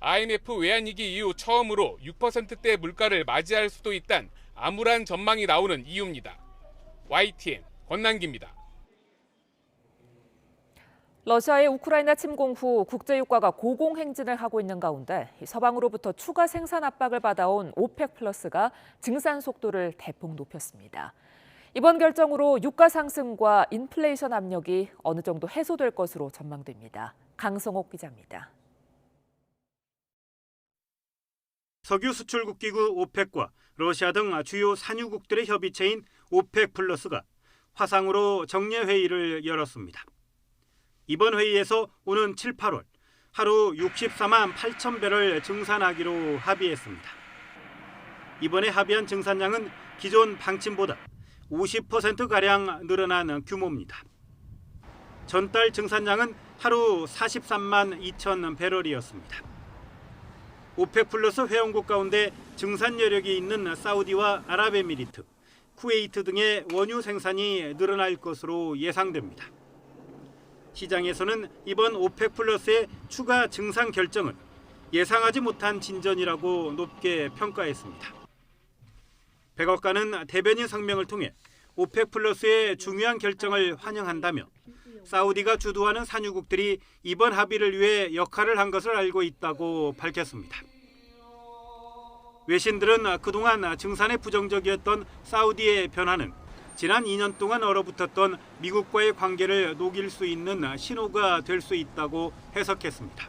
IMF 외환위기 이후 처음으로 6%대 물가를 맞이할 수도 있다는 암울한 전망이 나오는 이유입니다. YTN 권남기입니다. 러시아의 우크라이나 침공 후 국제유가가 고공행진을 하고 있는 가운데 서방으로부터 추가 생산 압박을 받아온 오펙 플러스가 증산 속도를 대폭 높였습니다. 이번 결정으로 유가 상승과 인플레이션 압력이 어느 정도 해소될 것으로 전망됩니다. 강성옥 기자입니다. 석유 수출국 기구 오펙과 러시아 등 주요 산유국들의 협의체인 오펙 플러스가 화상으로 정례 회의를 열었습니다. 이번 회의에서 오는 7, 8월 하루 64만 8천 배럴 증산하기로 합의했습니다. 이번에 합의한 증산량은 기존 방침보다 50%가량 늘어난 규모입니다. 전달 증산량은 하루 43만 2천 배럴이었습니다. 오펙 플러스 회원국 가운데 증산 여력이 있는 사우디와 아랍에미리트, 쿠웨이트 등의 원유 생산이 늘어날 것으로 예상됩니다. 시장에서는 이번 오펙 플러스의 추가 증산 결정은 예상하지 못한 진전이라고 높게 평가했습니다. 백악관은 대변인 성명을 통해 오펙 플러스의 중요한 결정을 환영한다며 사우디가 주도하는 산유국들이 이번 합의를 위해 역할을 한 것을 알고 있다고 밝혔습니다. 외신들은 그동안 증산에 부정적이었던 사우디의 변화는 지난 2년 동안 얼어붙었던 미국과의 관계를 녹일 수 있는 신호가 될 수 있다고 해석했습니다.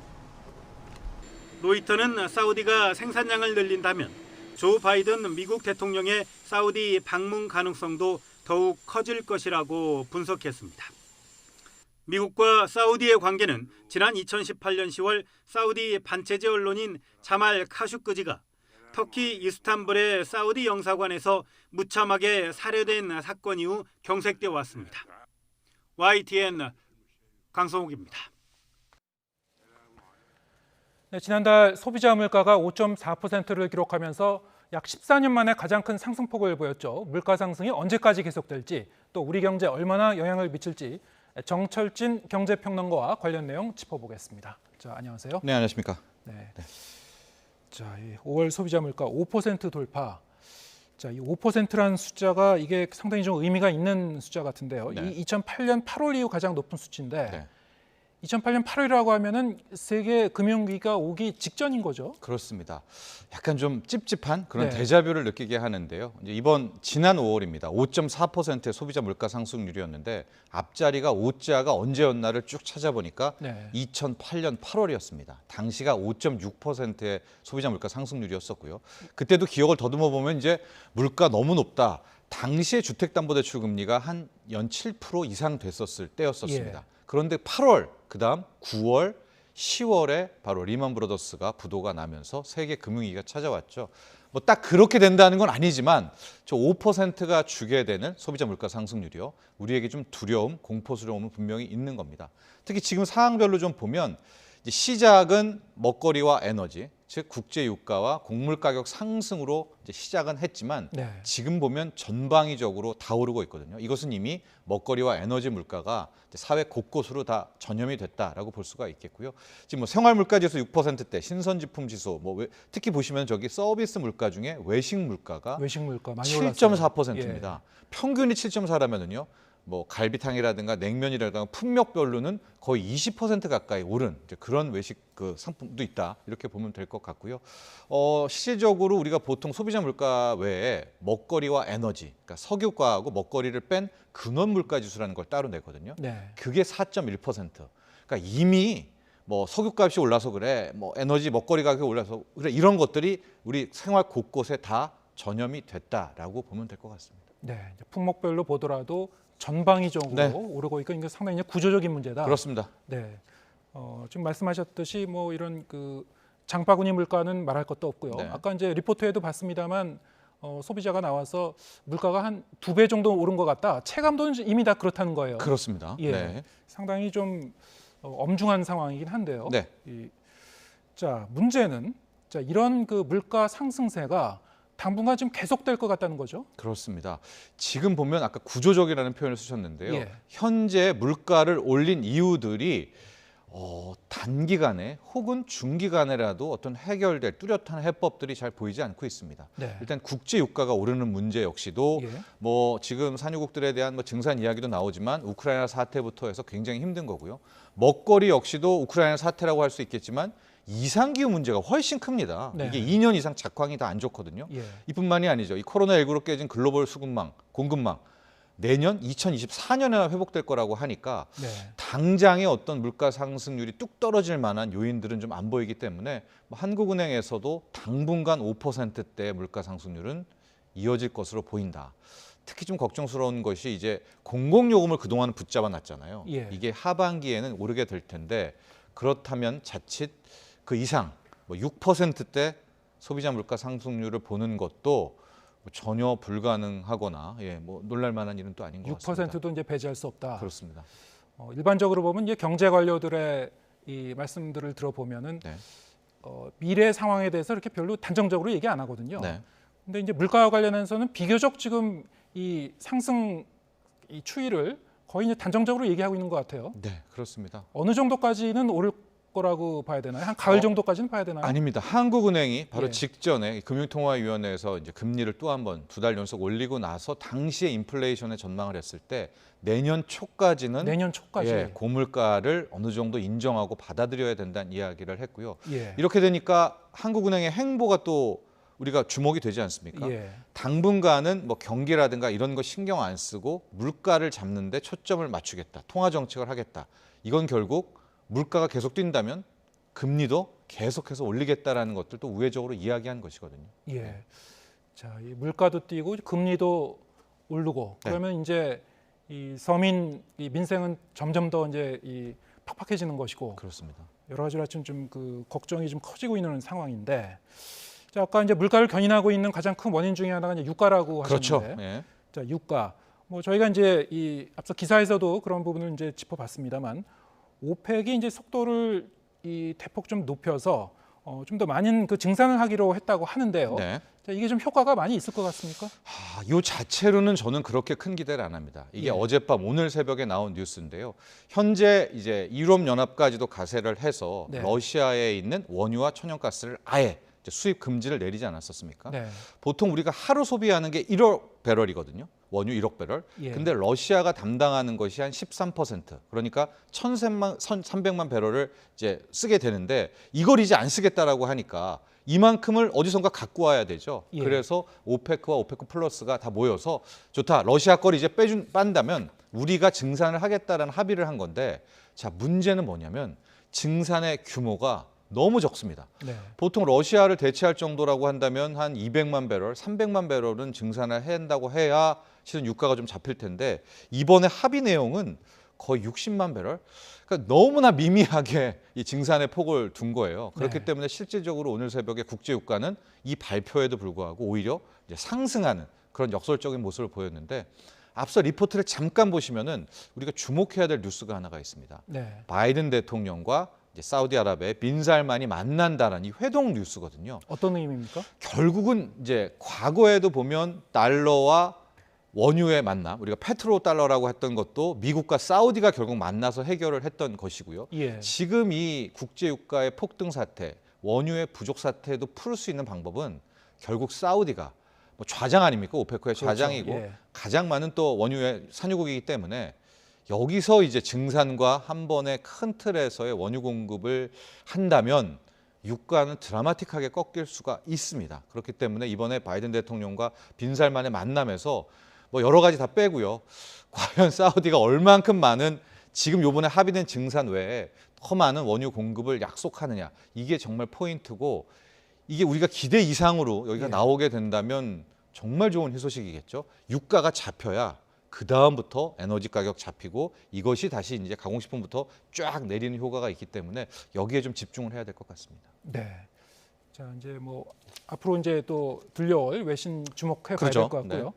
로이터는 사우디가 생산량을 늘린다면 조 바이든 미국 대통령의 사우디 방문 가능성도 더욱 커질 것이라고 분석했습니다. 미국과 사우디의 관계는 지난 2018년 10월 사우디 반체제 언론인 자말 카슈크지가 터키 이스탄불의 사우디 영사관에서 무참하게 살해된 사건 이후 경색돼 왔습니다. YTN 강성욱입니다. 네, 지난달 소비자 물가가 5.4%를 기록하면서 약 14년 만에 가장 큰 상승폭을 보였죠. 물가 상승이 언제까지 계속될지 또 우리 경제에 얼마나 영향을 미칠지 정철진 경제평론가와 관련 내용 짚어보겠습니다. 자, 안녕하세요. 네, 안녕하십니까. 네. 자, 5월 소비자 물가 5% 돌파. 자, 이 5%라는 숫자가 이게 상당히 좀 의미가 있는 숫자 같은데요. 네. 이 2008년 8월 이후 가장 높은 수치인데 2008년 8월이라고 하면은 세계 금융위기가 오기 직전인 거죠. 그렇습니다. 약간 좀 찝찝한 그런 네. 데자뷰를 느끼게 하는데요. 이제 지난 5월입니다. 5.4%의 소비자 물가 상승률이었는데 앞자리가 5자가 언제였나를 쭉 찾아보니까 네. 2008년 8월이었습니다. 당시가 5.6%의 소비자 물가 상승률이었었고요. 그때도 기억을 더듬어 보면 이제 물가 너무 높다. 당시의 주택담보대출 금리가 한 연 7% 이상 됐었을 때였었습니다. 예. 그런데 8월, 그다음 9월, 10월에 바로 리먼 브러더스가 부도가 나면서 세계 금융위기가 찾아왔죠. 뭐 딱 그렇게 된다는 건 아니지만 저 5%가 주게 되는 소비자 물가 상승률이요. 우리에게 좀 두려움, 공포스러움은 분명히 있는 겁니다. 특히 지금 상황별로 좀 보면 이제 시작은 먹거리와 에너지, 즉 국제 유가와 곡물 가격 상승으로 이제 시작은 했지만 네. 지금 보면 전방위적으로 다 오르고 있거든요. 이것은 이미 먹거리와 에너지 물가가 사회 곳곳으로 다 전염이 됐다라고 볼 수가 있겠고요. 지금 뭐 생활 물가 지수 6%대, 신선지품 지수, 뭐 특히 보시면 저기 서비스 물가 중에 외식 물가가 많이 올랐어요. 7.4%입니다. 평균이 7.4라면은요. 뭐 갈비탕이라든가 냉면이라든가 품목별로는 거의 20% 가까이 오른 그런 외식 그 상품도 있다 이렇게 보면 될 것 같고요. 실질적으로 우리가 보통 소비자 물가 외에 먹거리와 에너지, 그러니까 석유가하고 먹거리를 뺀 근원 물가 지수라는 걸 따로 내거든요. 네. 그게 4.1%. 그러니까 이미 뭐 석유값이 올라서 그래, 뭐 에너지 먹거리 가격이 올라서 그래 이런 것들이 우리 생활 곳곳에 다 전염이 됐다라고 보면 될 것 같습니다. 네, 이제 품목별로 보더라도 전방위적으로 네. 오르고 있고 이게 상당히 구조적인 문제다. 그렇습니다. 네, 지금 말씀하셨듯이 뭐 이런 그 장바구니 물가는 말할 것도 없고요. 네. 아까 이제 리포트에도 봤습니다만 소비자가 나와서 물가가 한 2배 정도 오른 것 같다. 체감도는 이미 다 그렇다는 거예요. 그렇습니다. 예, 네. 상당히 좀 엄중한 상황이긴 한데요. 네. 자, 문제는 이런 그 물가 상승세가 당분간 지금 계속될 것 같다는 거죠. 그렇습니다. 지금 보면 아까 구조적이라는 표현을 쓰셨는데요. 예. 현재 물가를 올린 이유들이 단기간에 혹은 중기간에라도 어떤 해결될 뚜렷한 해법들이 잘 보이지 않고 있습니다. 네. 일단 국제 유가가 오르는 문제 역시도 예. 뭐 지금 산유국들에 대한 뭐 증산 이야기도 나오지만 우크라이나 사태부터 해서 굉장히 힘든 거고요. 먹거리 역시도 우크라이나 사태라고 할 수 있겠지만 이상기후 문제가 훨씬 큽니다. 네. 이게 2년 이상 작황이 다 안 좋거든요. 예. 이뿐만이 아니죠. 이 코로나19로 깨진 글로벌 수급망, 공급망 내년 2024년에 회복될 거라고 하니까 네. 당장의 어떤 물가 상승률이 뚝 떨어질 만한 요인들은 좀 안 보이기 때문에 뭐 한국은행에서도 당분간 5%대의 물가 상승률은 이어질 것으로 보인다. 특히 좀 걱정스러운 것이 이제 공공요금을 그동안 붙잡아 놨잖아요. 예. 이게 하반기에는 오르게 될 텐데 그렇다면 자칫 그 이상 뭐 6%대 소비자 물가 상승률을 보는 것도 전혀 불가능하거나 뭐 놀랄 만한 일은 또 아닌 것 같습니다. 6%도 이제 배제할 수 없다. 그렇습니다. 일반적으로 보면 이제 경제 관료들의 이 말씀들을 들어보면은 네. 미래 상황에 대해서 이렇게 별로 단정적으로 얘기 안 하거든요. 네. 근데 이제 물가와 관련해서는 비교적 지금 이 상승 이 추이를 거의 이제 단정적으로 얘기하고 있는 것 같아요. 네, 그렇습니다. 어느 정도까지는 오를 거라고 봐야 되나요? 한 가을 정도까지는 봐야 되나요? 아닙니다. 한국은행이 바로 예. 직전에 금융통화위원회에서 이제 금리를 또 한 번 2달 연속 올리고 나서 당시에 인플레이션의 전망을 했을 때 내년 초까지는 고물가를 어느 정도 인정하고 받아들여야 된다는 이야기를 했고요. 예. 이렇게 되니까 한국은행의 행보가 또 우리가 주목이 되지 않습니까? 예. 당분간은 뭐 경기라든가 이런 거 신경 안 쓰고 물가를 잡는 데 초점을 맞추겠다. 통화 정책을 하겠다. 이건 결국 물가가 계속 뛴다면 금리도 계속해서 올리겠다라는 것들도 우회적으로 이야기한 것이거든요. 예. 자, 이 물가도 뛰고 금리도 오르고 그러면 이제 이 서민 이 민생은 점점 더 이제 이 팍팍해지는 것이고 그렇습니다. 여러 가지로 좀 그 걱정이 좀 커지고 있는 상황인데 자, 아까 이제 물가를 견인하고 있는 가장 큰 원인 중에 하나가 이제 유가라고 그렇죠. 하셨는데 예. 자, 유가 뭐 저희가 이제 이 앞서 기사에서도 그런 부분을 이제 짚어봤습니다만 오펙이 이제 속도를 이 대폭 좀 높여서 좀 더 많은 그 증산을 하기로 했다고 하는데요. 네. 자, 이게 좀 효과가 많이 있을 것 같습니까? 이 자체로는 저는 그렇게 큰 기대를 안 합니다. 이게 예. 어젯밤 오늘 새벽에 나온 뉴스인데요. 현재 이제 유럽 연합까지도 가세를 해서 네. 러시아에 있는 원유와 천연가스를 아예 이제 수입 금지를 내리지 않았었습니까? 네. 보통 우리가 하루 소비하는 게 1억 배럴이거든요. 원유 1억 배럴. 예. 근데 러시아가 담당하는 것이 한 13%. 그러니까 1,300만 배럴을 이제 쓰게 되는데 이걸 이제 안 쓰겠다라고 하니까 이만큼을 어디선가 갖고 와야 되죠. 예. 그래서 오페크와 오페크 플러스가 다 모여서 좋다. 러시아 걸 이제 빤다면 우리가 증산을 하겠다라는 합의를 한 건데 자, 문제는 뭐냐면 증산의 규모가 너무 적습니다. 네. 보통 러시아를 대체할 정도라고 한다면 한 200만 배럴, 300만 배럴은 증산을 해야 한다고 해야 실은 유가가 좀 잡힐 텐데 이번에 합의 내용은 거의 60만 배럴? 그러니까 너무나 미미하게 이 증산의 폭을 둔 거예요. 그렇기 네. 때문에 실질적으로 오늘 새벽에 국제 유가는 이 발표에도 불구하고 오히려 이제 상승하는 그런 역설적인 모습을 보였는데 앞서 리포트를 잠깐 보시면은 우리가 주목해야 될 뉴스가 하나가 있습니다. 네. 바이든 대통령과 이제 사우디아라비아의 빈 살만이 만난다는 이 회동 뉴스거든요. 어떤 의미입니까? 결국은 이제 과거에도 보면 달러와 원유의 만남, 우리가 페트로 달러라고 했던 것도 미국과 사우디가 결국 만나서 해결을 했던 것이고요. 예. 지금 이 국제 유가의 폭등 사태, 원유의 부족 사태도 풀 수 있는 방법은 결국 사우디가 뭐 좌장 아닙니까? 오페크의 그렇죠. 좌장이고 예. 가장 많은 또 원유의 산유국이기 때문에 여기서 이제 증산과 한 번의 큰 틀에서의 원유 공급을 한다면 유가는 드라마틱하게 꺾일 수가 있습니다. 그렇기 때문에 이번에 바이든 대통령과 빈 살만의 만남에서 뭐 여러 가지 다 빼고요. 과연 사우디가 얼만큼 많은 지금 요번에 합의된 증산 외에 더 많은 원유 공급을 약속하느냐. 이게 정말 포인트고 이게 우리가 기대 이상으로 여기가 나오게 된다면 정말 좋은 희소식이겠죠. 유가가 잡혀야 그 다음부터 에너지 가격 잡히고 이것이 다시 이제 가공식품부터 쫙 내리는 효과가 있기 때문에 여기에 좀 집중을 해야 될 것 같습니다. 네. 자, 이제 뭐 앞으로 이제 또 들려올 외신 주목해 봐야 그렇죠. 될 것 같고요. 네.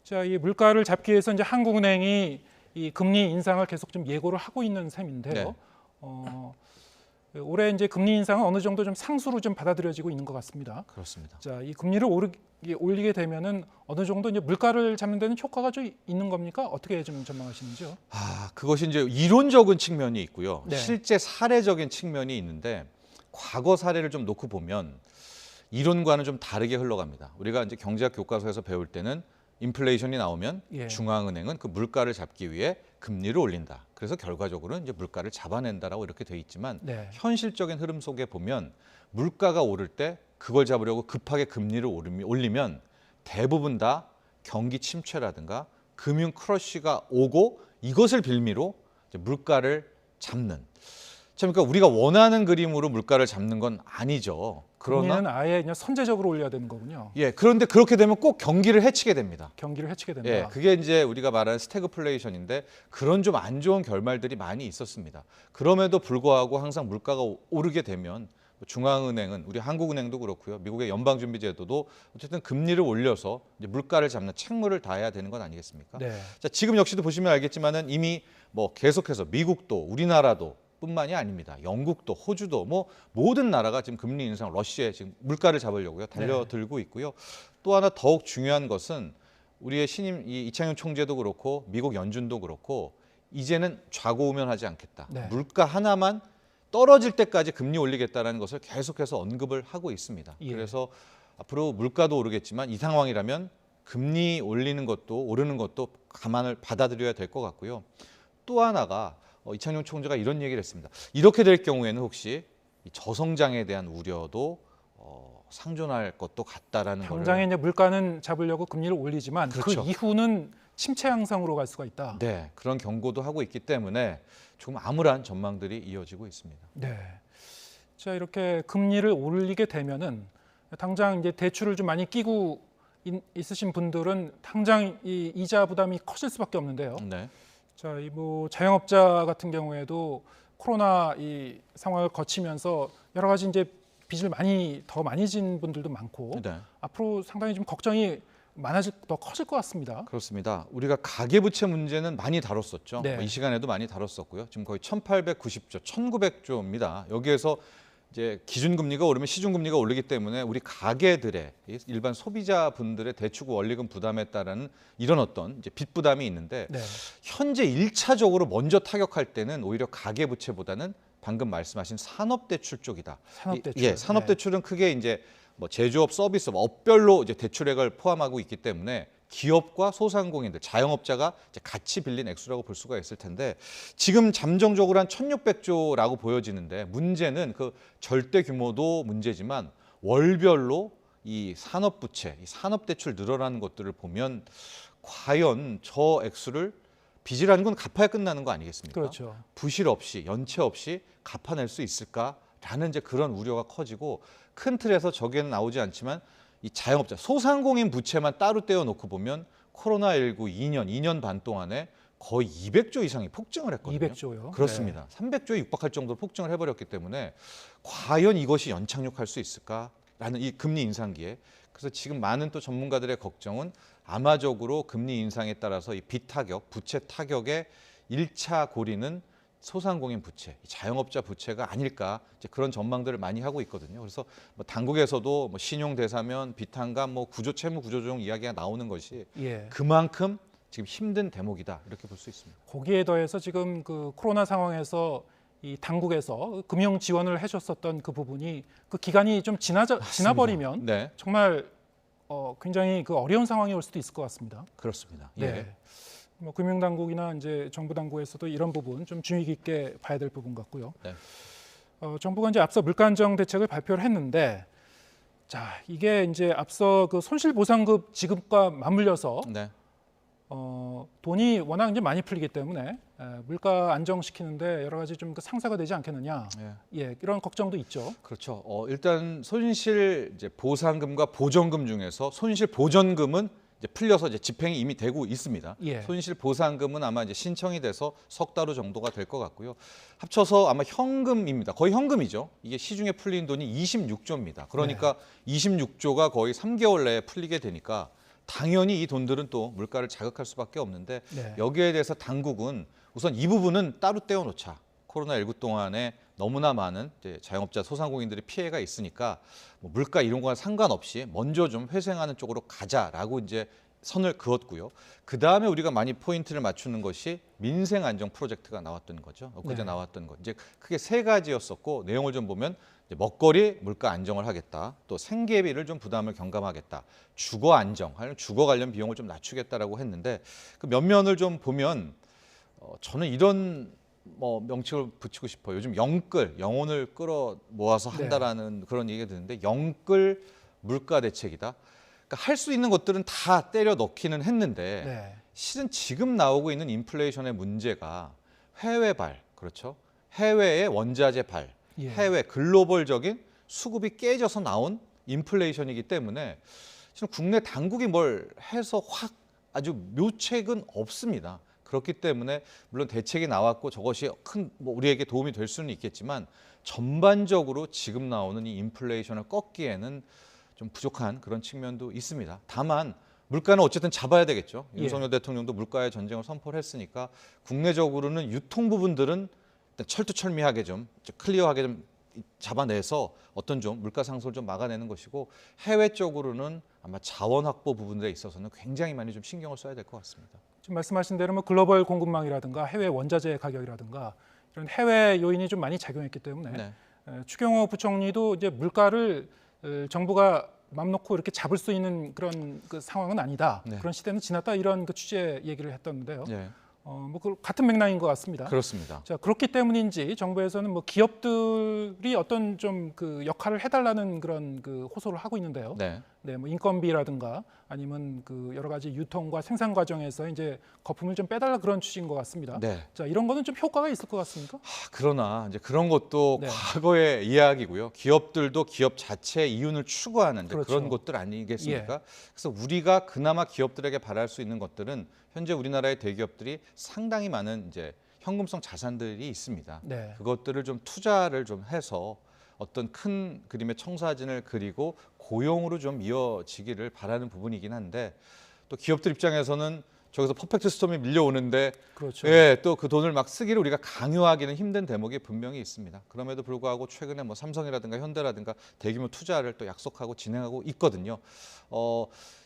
자, 이 물가를 잡기 위해서 이제 한국은행이 이 금리 인상을 계속 좀 예고를 하고 있는 셈인데요. 네. 올해 이제 금리 인상은 어느 정도 좀 상수로 좀 받아들여지고 있는 것 같습니다. 그렇습니다. 자, 이 금리를 올리게 되면은 어느 정도 이제 물가를 잡는 데는 효과가 좀 있는 겁니까? 어떻게 좀 전망하시는지요? 그것이 이제 이론적인 측면이 있고요. 네. 실제 사례적인 측면이 있는데 과거 사례를 좀 놓고 보면 이론과는 좀 다르게 흘러갑니다. 우리가 이제 경제학 교과서에서 배울 때는 인플레이션이 나오면 예. 중앙은행은 그 물가를 잡기 위해 금리를 올린다. 그래서 결과적으로는 이제 물가를 잡아낸다라고 이렇게 돼 있지만 네. 현실적인 흐름 속에 보면 물가가 오를 때 그걸 잡으려고 급하게 금리를 올리면 대부분 다 경기 침체라든가 금융 크러쉬가 오고 이것을 빌미로 이제 물가를 잡는. 그러니까 우리가 원하는 그림으로 물가를 잡는 건 아니죠. 금리는 아예 그냥 선제적으로 올려야 되는 거군요. 예, 그런데 그렇게 되면 꼭 경기를 해치게 됩니다. 경기를 해치게 된다. 예, 그게 이제 우리가 말하는 스태그플레이션인데 그런 좀 안 좋은 결말들이 많이 있었습니다. 그럼에도 불구하고 항상 물가가 오르게 되면 중앙은행은 우리 한국은행도 그렇고요. 미국의 연방준비제도도 어쨌든 금리를 올려서 이제 물가를 잡는 책무를 다해야 되는 건 아니겠습니까? 네. 자, 지금 역시도 보시면 알겠지만은 이미 뭐 계속해서 미국도 우리나라도 뿐만이 아닙니다. 영국도 호주도 뭐 모든 나라가 지금 금리 인상 러시아에 지금 물가를 잡으려고요. 달려들고 있고요. 또 하나 더욱 중요한 것은 우리의 신임 이창용 총재도 그렇고 미국 연준도 그렇고 이제는 좌고우면하지 않겠다. 네. 물가 하나만 떨어질 때까지 금리 올리겠다는 것을 계속해서 언급을 하고 있습니다. 예. 그래서 앞으로 물가도 오르겠지만 이 상황이라면 금리 올리는 것도 오르는 것도 감안을 받아들여야 될 것 같고요. 또 하나가 이창용 총재가 이런 얘기를 했습니다. 이렇게 될 경우에는 혹시 저성장에 대한 우려도 상존할 것도 같다라는 거를. 당장에 이제 물가는 잡으려고 금리를 올리지만 그렇죠. 그 이후는 침체 양상으로 갈 수가 있다. 네, 그런 경고도 하고 있기 때문에 조금 암울한 전망들이 이어지고 있습니다. 네. 자, 이렇게 금리를 올리게 되면은 당장 이제 대출을 좀 많이 끼고 있으신 분들은 당장 이 이자 부담이 커질 수밖에 없는데요. 네. 자, 이 뭐 자영업자 같은 경우에도 코로나 이 상황을 거치면서 여러 가지 이제 빚을 더 많이 진 분들도 많고 네. 앞으로 상당히 좀 걱정이 더 커질 것 같습니다. 그렇습니다. 우리가 가계부채 문제는 많이 다뤘었죠. 네. 이 시간에도 많이 다뤘었고요. 지금 거의 1,890조, 1,900조입니다. 여기에서 이제 기준금리가 오르면 시중금리가 오르기 때문에 우리 가계들의 일반 소비자분들의 대출과 원리금 부담에 따른 이런 어떤 이제 빚 부담이 있는데 네. 현재 1차적으로 먼저 타격할 때는 오히려 가계부채보다는 방금 말씀하신 산업대출 쪽이다. 산업대출. 예, 산업대출은 크게 이제 뭐 제조업, 서비스업, 업별로 이제 대출액을 포함하고 있기 때문에 기업과 소상공인들, 자영업자가 이제 같이 빌린 액수라고 볼 수가 있을 텐데 지금 잠정적으로 한 1,600조라고 보여지는데 문제는 그 절대 규모도 문제지만 월별로 이 산업부채, 이 산업대출 늘어나는 것들을 보면 과연 저 액수를 빚이라는 건 갚아야 끝나는 거 아니겠습니까? 그렇죠. 부실 없이, 연체 없이 갚아낼 수 있을까라는 이제 그런 우려가 커지고 큰 틀에서 저기에는 나오지 않지만 이 자영업자, 소상공인 부채만 따로 떼어놓고 보면 코로나19 2년 반 동안에 거의 200조 이상이 폭증을 했거든요. 200조요? 그렇습니다. 300조에 육박할 정도로 폭증을 해버렸기 때문에 과연 이것이 연착륙할 수 있을까라는 이 금리 인상기에 그래서 지금 많은 또 전문가들의 걱정은 아마적으로 금리 인상에 따라서 이 빚 타격, 부채 타격의 1차 고리는 소상공인 부채, 자영업자 부채가 아닐까 이제 그런 전망들을 많이 하고 있거든요. 그래서 뭐 당국에서도 뭐 신용 대사면, 비탄감, 뭐 구조 채무 구조조정 이야기가 나오는 것이 예. 그만큼 지금 힘든 대목이다 이렇게 볼 수 있습니다. 거기에 더해서 지금 그 코로나 상황에서 이 당국에서 금융 지원을 해줬었던 그 부분이 그 기간이 좀 지나버리면 네. 정말 굉장히 그 어려운 상황이 올 수도 있을 것 같습니다. 그렇습니다. 네. 예. 뭐 금융당국이나 이제 정부 당국에서도 이런 부분 좀 주의 깊게 봐야 될 부분 같고요. 네. 정부가 이제 앞서 물가 안정 대책을 발표를 했는데, 자 이게 이제 앞서 그 손실보상급 지급과 맞물려서 네. 돈이 워낙 이제 많이 풀리기 때문에 물가 안정시키는데 여러 가지 좀 그 상사가 되지 않겠느냐, 예, 이런 걱정도 있죠. 그렇죠. 일단 손실 이제 보상금과 보전금 중에서 손실 보전금은 이제 풀려서 이제 집행이 이미 되고 있습니다. 예. 손실 보상금은 아마 이제 신청이 돼서 석 달 후 정도가 될 것 같고요. 합쳐서 아마 현금입니다. 거의 현금이죠. 이게 시중에 풀린 돈이 26조입니다. 그러니까 26조가 거의 3개월 내에 풀리게 되니까 당연히 이 돈들은 또 물가를 자극할 수밖에 없는데 네. 여기에 대해서 당국은 우선 이 부분은 따로 떼어놓자. 코로나19 동안에 너무나 많은 이제 자영업자, 소상공인들의 피해가 있으니까 뭐 물가 이런 거와 상관없이 먼저 좀 회생하는 쪽으로 가자라고 이제 선을 그었고요. 그 다음에 우리가 많이 포인트를 맞추는 것이 민생 안정 프로젝트가 나왔던 거죠. 엊그제 네. 나왔던 것. 이제 크게 세 가지였었고 내용을 좀 보면 이제 먹거리 물가 안정을 하겠다. 또 생계비를 좀 부담을 경감하겠다. 주거 안정, 주거 관련 비용을 좀 낮추겠다라고 했는데 그 면면을 좀 보면 저는 이런 뭐 명칭을 붙이고 싶어요. 요즘 영혼을 끌어 모아서 한다라는 그런 얘기가 드는데 영끌 물가 대책이다. 그러니까 할 수 있는 것들은 다 때려 넣기는 했는데 실은 지금 나오고 있는 인플레이션의 문제가 해외발, 그렇죠? 해외의 원자재 발, 해외 글로벌적인 수급이 깨져서 나온 인플레이션이기 때문에 지금 국내 당국이 뭘 해서 확 아주 묘책은 없습니다. 그렇기 때문에 물론 대책이 나왔고 저것이 큰 뭐 우리에게 도움이 될 수는 있겠지만 전반적으로 지금 나오는 이 인플레이션을 꺾기에는 좀 부족한 그런 측면도 있습니다. 다만 물가는 어쨌든 잡아야 되겠죠. 윤석열 대통령도 물가의 전쟁을 선포를 했으니까 국내적으로는 유통 부분들은 일단 철두철미하게 좀 클리어하게 좀 잡아내서 어떤 좀 물가 상승을 좀 막아내는 것이고 해외 쪽으로는 아마 자원 확보 부분들에 있어서는 굉장히 많이 좀 신경을 써야 될 것 같습니다. 지금 말씀하신 대로 뭐 글로벌 공급망이라든가 해외 원자재 가격이라든가 이런 해외 요인이 좀 많이 작용했기 때문에 추경호 부총리도 이제 물가를 정부가 맘 놓고 이렇게 잡을 수 있는 그런 그 상황은 아니다. 그런 시대는 지났다 이런 그 취지의 얘기를 했던데요. 뭐 같은 맥락인 것 같습니다. 그렇습니다. 자, 그렇기 때문인지 정부에서는 뭐 기업들이 어떤 좀 그 역할을 해달라는 그런 그 호소를 하고 있는데요. 네, 뭐 인건비라든가 아니면 그 여러 가지 유통과 생산 과정에서 이제 거품을 좀 빼달라 그런 취지인 것 같습니다. 자, 이런 거는 좀 효과가 있을 것 같습니까? 그러나 이제 그런 것도 과거의 이야기고요. 기업들도 기업 자체의 이윤을 추구하는 그런 것들 아니겠습니까? 그래서 우리가 그나마 기업들에게 바랄 수 있는 것들은 현재 우리나라의 대기업들이 상당히 많은 이제 현금성 자산들이 있습니다. 그것들을 좀 투자를 좀 해서 어떤 큰 그림의 청사진을 그리고 고용으로 좀 이어지기를 바라는 부분이긴 한데 또 기업들 입장에서는 저기서 퍼펙트 스톰이 밀려오는데 또 그 돈을 막 쓰기를 우리가 강요하기는 힘든 대목이 분명히 있습니다. 그럼에도 불구하고 최근에 뭐 삼성이라든가 현대라든가 대규모 투자를 또 약속하고 진행하고 있거든요.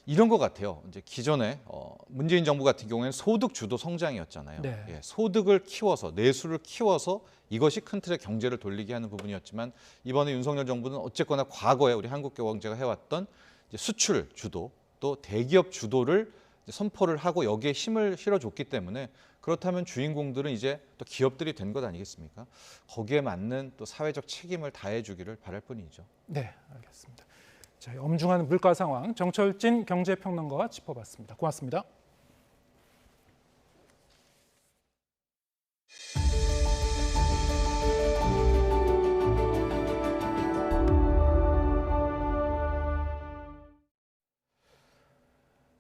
이런 것 같아요. 이제 기존에 문재인 정부 같은 경우에는 소득 주도 성장이었잖아요. 소득을 키워서 내수를 키워서 이것이 큰 틀의 경제를 돌리게 하는 부분이었지만 이번에 윤석열 정부는 어쨌거나 과거에 우리 한국 경제가 해왔던 이제 수출 주도 또 대기업 주도를 선포를 하고 여기에 힘을 실어줬기 때문에 그렇다면 주인공들은 이제 또 기업들이 된 것 아니겠습니까? 거기에 맞는 또 사회적 책임을 다해주기를 바랄 뿐이죠. 네, 알겠습니다. 자, 엄중한 물가 상황 정철진 경제평론가와 짚어봤습니다. 고맙습니다.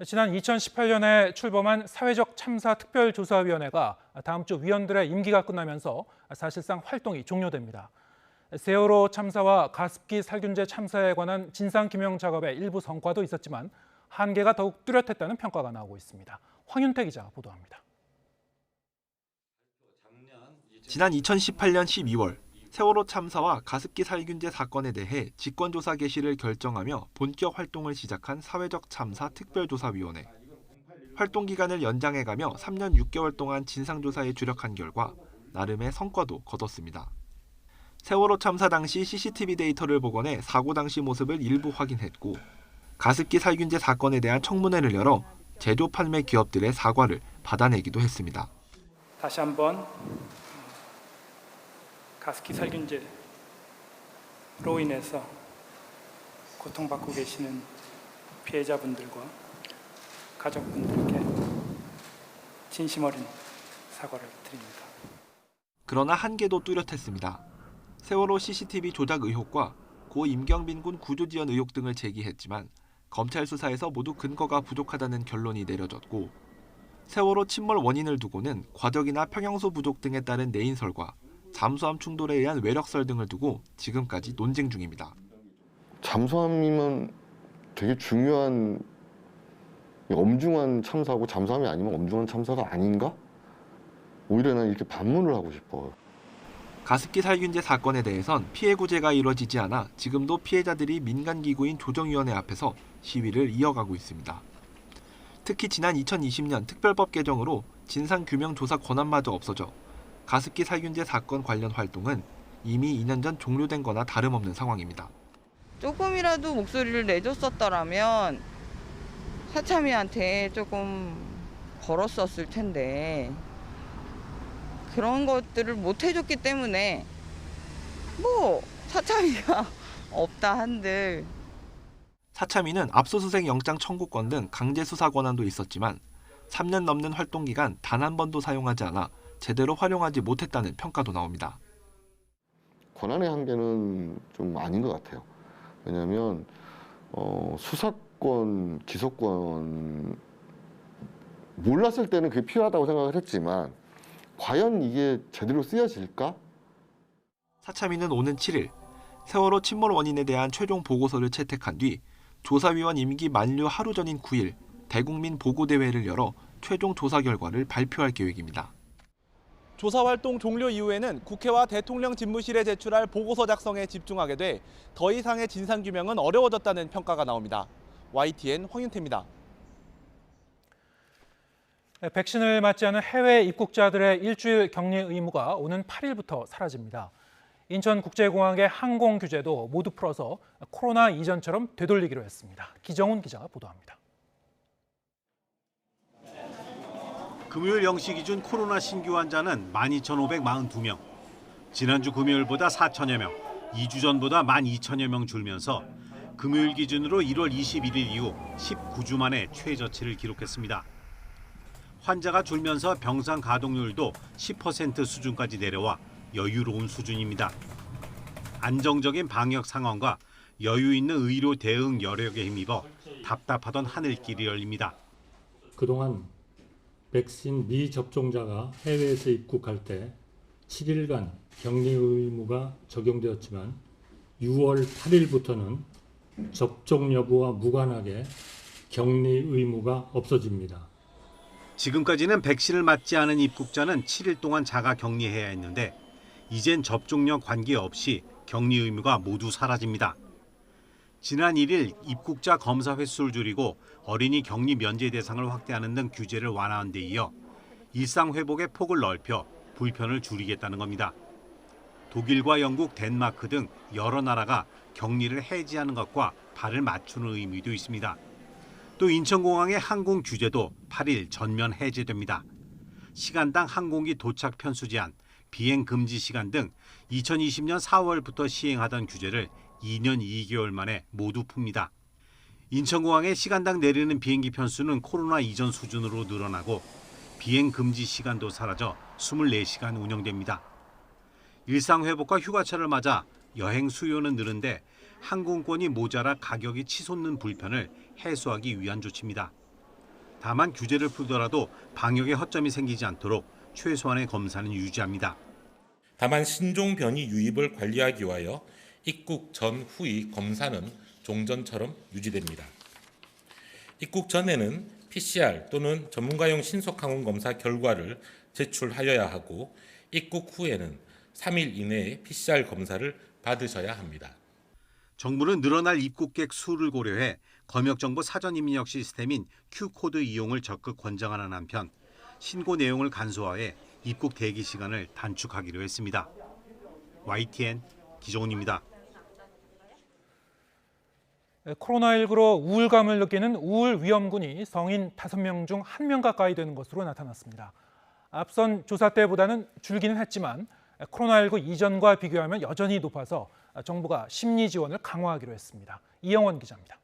지난 2018년에 출범한 사회적 참사 특별조사위원회가 다음 주 위원들의 임기가 끝나면서 사실상 활동이 종료됩니다. 세월호 참사와 가습기 살균제 참사에 관한 진상규명 작업의 일부 성과도 있었지만 한계가 더욱 뚜렷했다는 평가가 나오고 있습니다. 황윤태 기자 보도합니다. 지난 2018년 12월 세월호 참사와 가습기 살균제 사건에 대해 직권조사 개시를 결정하며 본격 활동을 시작한 사회적 참사 특별조사위원회. 활동 기간을 연장해가며 3년 6개월 동안 진상조사에 주력한 결과 나름의 성과도 거뒀습니다. 세월호 참사 당시 CCTV 데이터를 복원해 사고 당시 모습을 일부 확인했고 가습기 살균제 사건에 대한 청문회를 열어 제조 판매 기업들의 사과를 받아내기도 했습니다. 다시 한번 가습기 살균제로 인해서 고통받고 계시는 피해자분들과 가족분들께 진심 어린 사과를 드립니다. 그러나 한계도 뚜렷했습니다. 세월호 CCTV 조작 의혹과 고 임경빈 군 구조지연 의혹 등을 제기했지만 검찰 수사에서 모두 근거가 부족하다는 결론이 내려졌고 세월호 침몰 원인을 두고는 과적이나 평형수 부족 등에 따른 내인설과 잠수함 충돌에 의한 외력설 등을 두고 지금까지 논쟁 중입니다. 잠수함이면 되게 중요한 엄중한 참사고 잠수함이 아니면 엄중한 참사가 아닌가? 오히려 난 이렇게 반문을 하고 싶어요. 가습기 살균제 사건에 대해선 피해 구제가 이루어지지 않아 지금도 피해자들이 민간기구인 조정위원회 앞에서 시위를 이어가고 있습니다. 특히 지난 2020년 특별법 개정으로 진상규명조사 권한마저 없어져 가습기 살균제 사건 관련 활동은 이미 2년 전 종료된 거나 다름없는 상황입니다. 조금이라도 목소리를 내줬었더라면 사참위한테 조금 걸었었을 텐데 그런 것들을 못 해줬기 때문에 뭐 사참위가 없다 한들. 사참위는 압수수색 영장 청구권 등 강제 수사 권한도 있었지만 3년 넘는 활동 기간 단 한 번도 사용하지 않아 제대로 활용하지 못했다는 평가도 나옵니다. 권한의 한계는 좀 아닌 것 같아요. 왜냐하면 수사권, 기소권 몰랐을 때는 그게 필요하다고 생각을 했지만 과연 이게 제대로 쓰여질까? 사참위는 오는 7일 세월호 침몰 원인에 대한 최종 보고서를 채택한 뒤 조사위원 임기 만료 하루 전인 9일 대국민 보고대회를 열어 최종 조사 결과를 발표할 계획입니다. 조사 활동 종료 이후에는 국회와 대통령 집무실에 제출할 보고서 작성에 집중하게 돼 더 이상의 진상규명은 어려워졌다는 평가가 나옵니다. YTN 황윤태입니다. 백신을 맞지 않은 해외 입국자들의 일주일 격리 의무가 오는 8일부터 사라집니다. 인천국제공항의 항공 규제도 모두 풀어서 코로나 이전처럼 되돌리기로 했습니다. 기정훈 기자가 보도합니다. 금요일 0시 기준 코로나 신규 환자는 12,542명. 지난주 금요일보다 4천여 명, 2주 전보다 12,000여 명 줄면서 금요일 기준으로 1월 21일 이후 19주 만에 최저치를 기록했습니다. 환자가 줄면서 병상 가동률도 10% 수준까지 내려와 여유로운 수준입니다. 안정적인 방역 상황과 여유 있는 의료 대응 여력에 힘입어 답답하던 하늘길이 열립니다. 그동안 백신 미접종자가 해외에서 입국할 때 7일간 격리 의무가 적용되었지만 6월 8일부터는 접종 여부와 무관하게 격리 의무가 없어집니다. 지금까지는 백신을 맞지 않은 입국자는 7일 동안 자가 격리해야 했는데 이젠 접종력 관계없이 격리 의무가 모두 사라집니다. 지난 1일 입국자 검사 횟수를 줄이고 어린이 격리 면제 대상을 확대하는 등 규제를 완화한 데 이어 일상 회복의 폭을 넓혀 불편을 줄이겠다는 겁니다. 독일과 영국, 덴마크 등 여러 나라가 격리를 해제하는 것과 발을 맞추는 의미도 있습니다. 또 인천공항의 항공 규제도 8일 전면 해제됩니다. 시간당 항공기 도착 편수 제한, 비행 금지 시간 등 2020년 4월부터 시행하던 규제를 2년 2개월 만에 모두 풉니다. 인천공항에 시간당 내리는 비행기 편수는 코로나 이전 수준으로 늘어나고 비행 금지 시간도 사라져 24시간 운영됩니다. 일상 회복과 휴가철을 맞아 여행 수요는 느는데 항공권이 모자라 가격이 치솟는 불편을 해소하기 위한 조치입니다. 다만 규제를 풀더라도 방역에 허점이 생기지 않도록 최소한의 검사는 유지합니다. 다만 신종 변이 유입을 관리하기 위하여 입국 전 후의 검사는 종전처럼 유지됩니다. 입국 전에는 PCR 또는 전문가용 신속항원 검사 결과를 제출하여야 하고 입국 후에는 3일 이내에 PCR 검사를 받으셔야 합니다. 정부는 늘어날 입국객 수를 고려해 검역정보 사전입력 시스템인 Q코드 이용을 적극 권장하는 한편 신고 내용을 간소화해 입국 대기 시간을 단축하기로 했습니다. YTN 기정훈입니다. 코로나19로 우울감을 느끼는 우울 위험군이 성인 5명 중 1명 가까이 되는 것으로 나타났습니다. 앞선 조사 때보다는 줄기는 했지만 코로나19 이전과 비교하면 여전히 높아서 정부가 심리 지원을 강화하기로 했습니다. 이영원 기자입니다.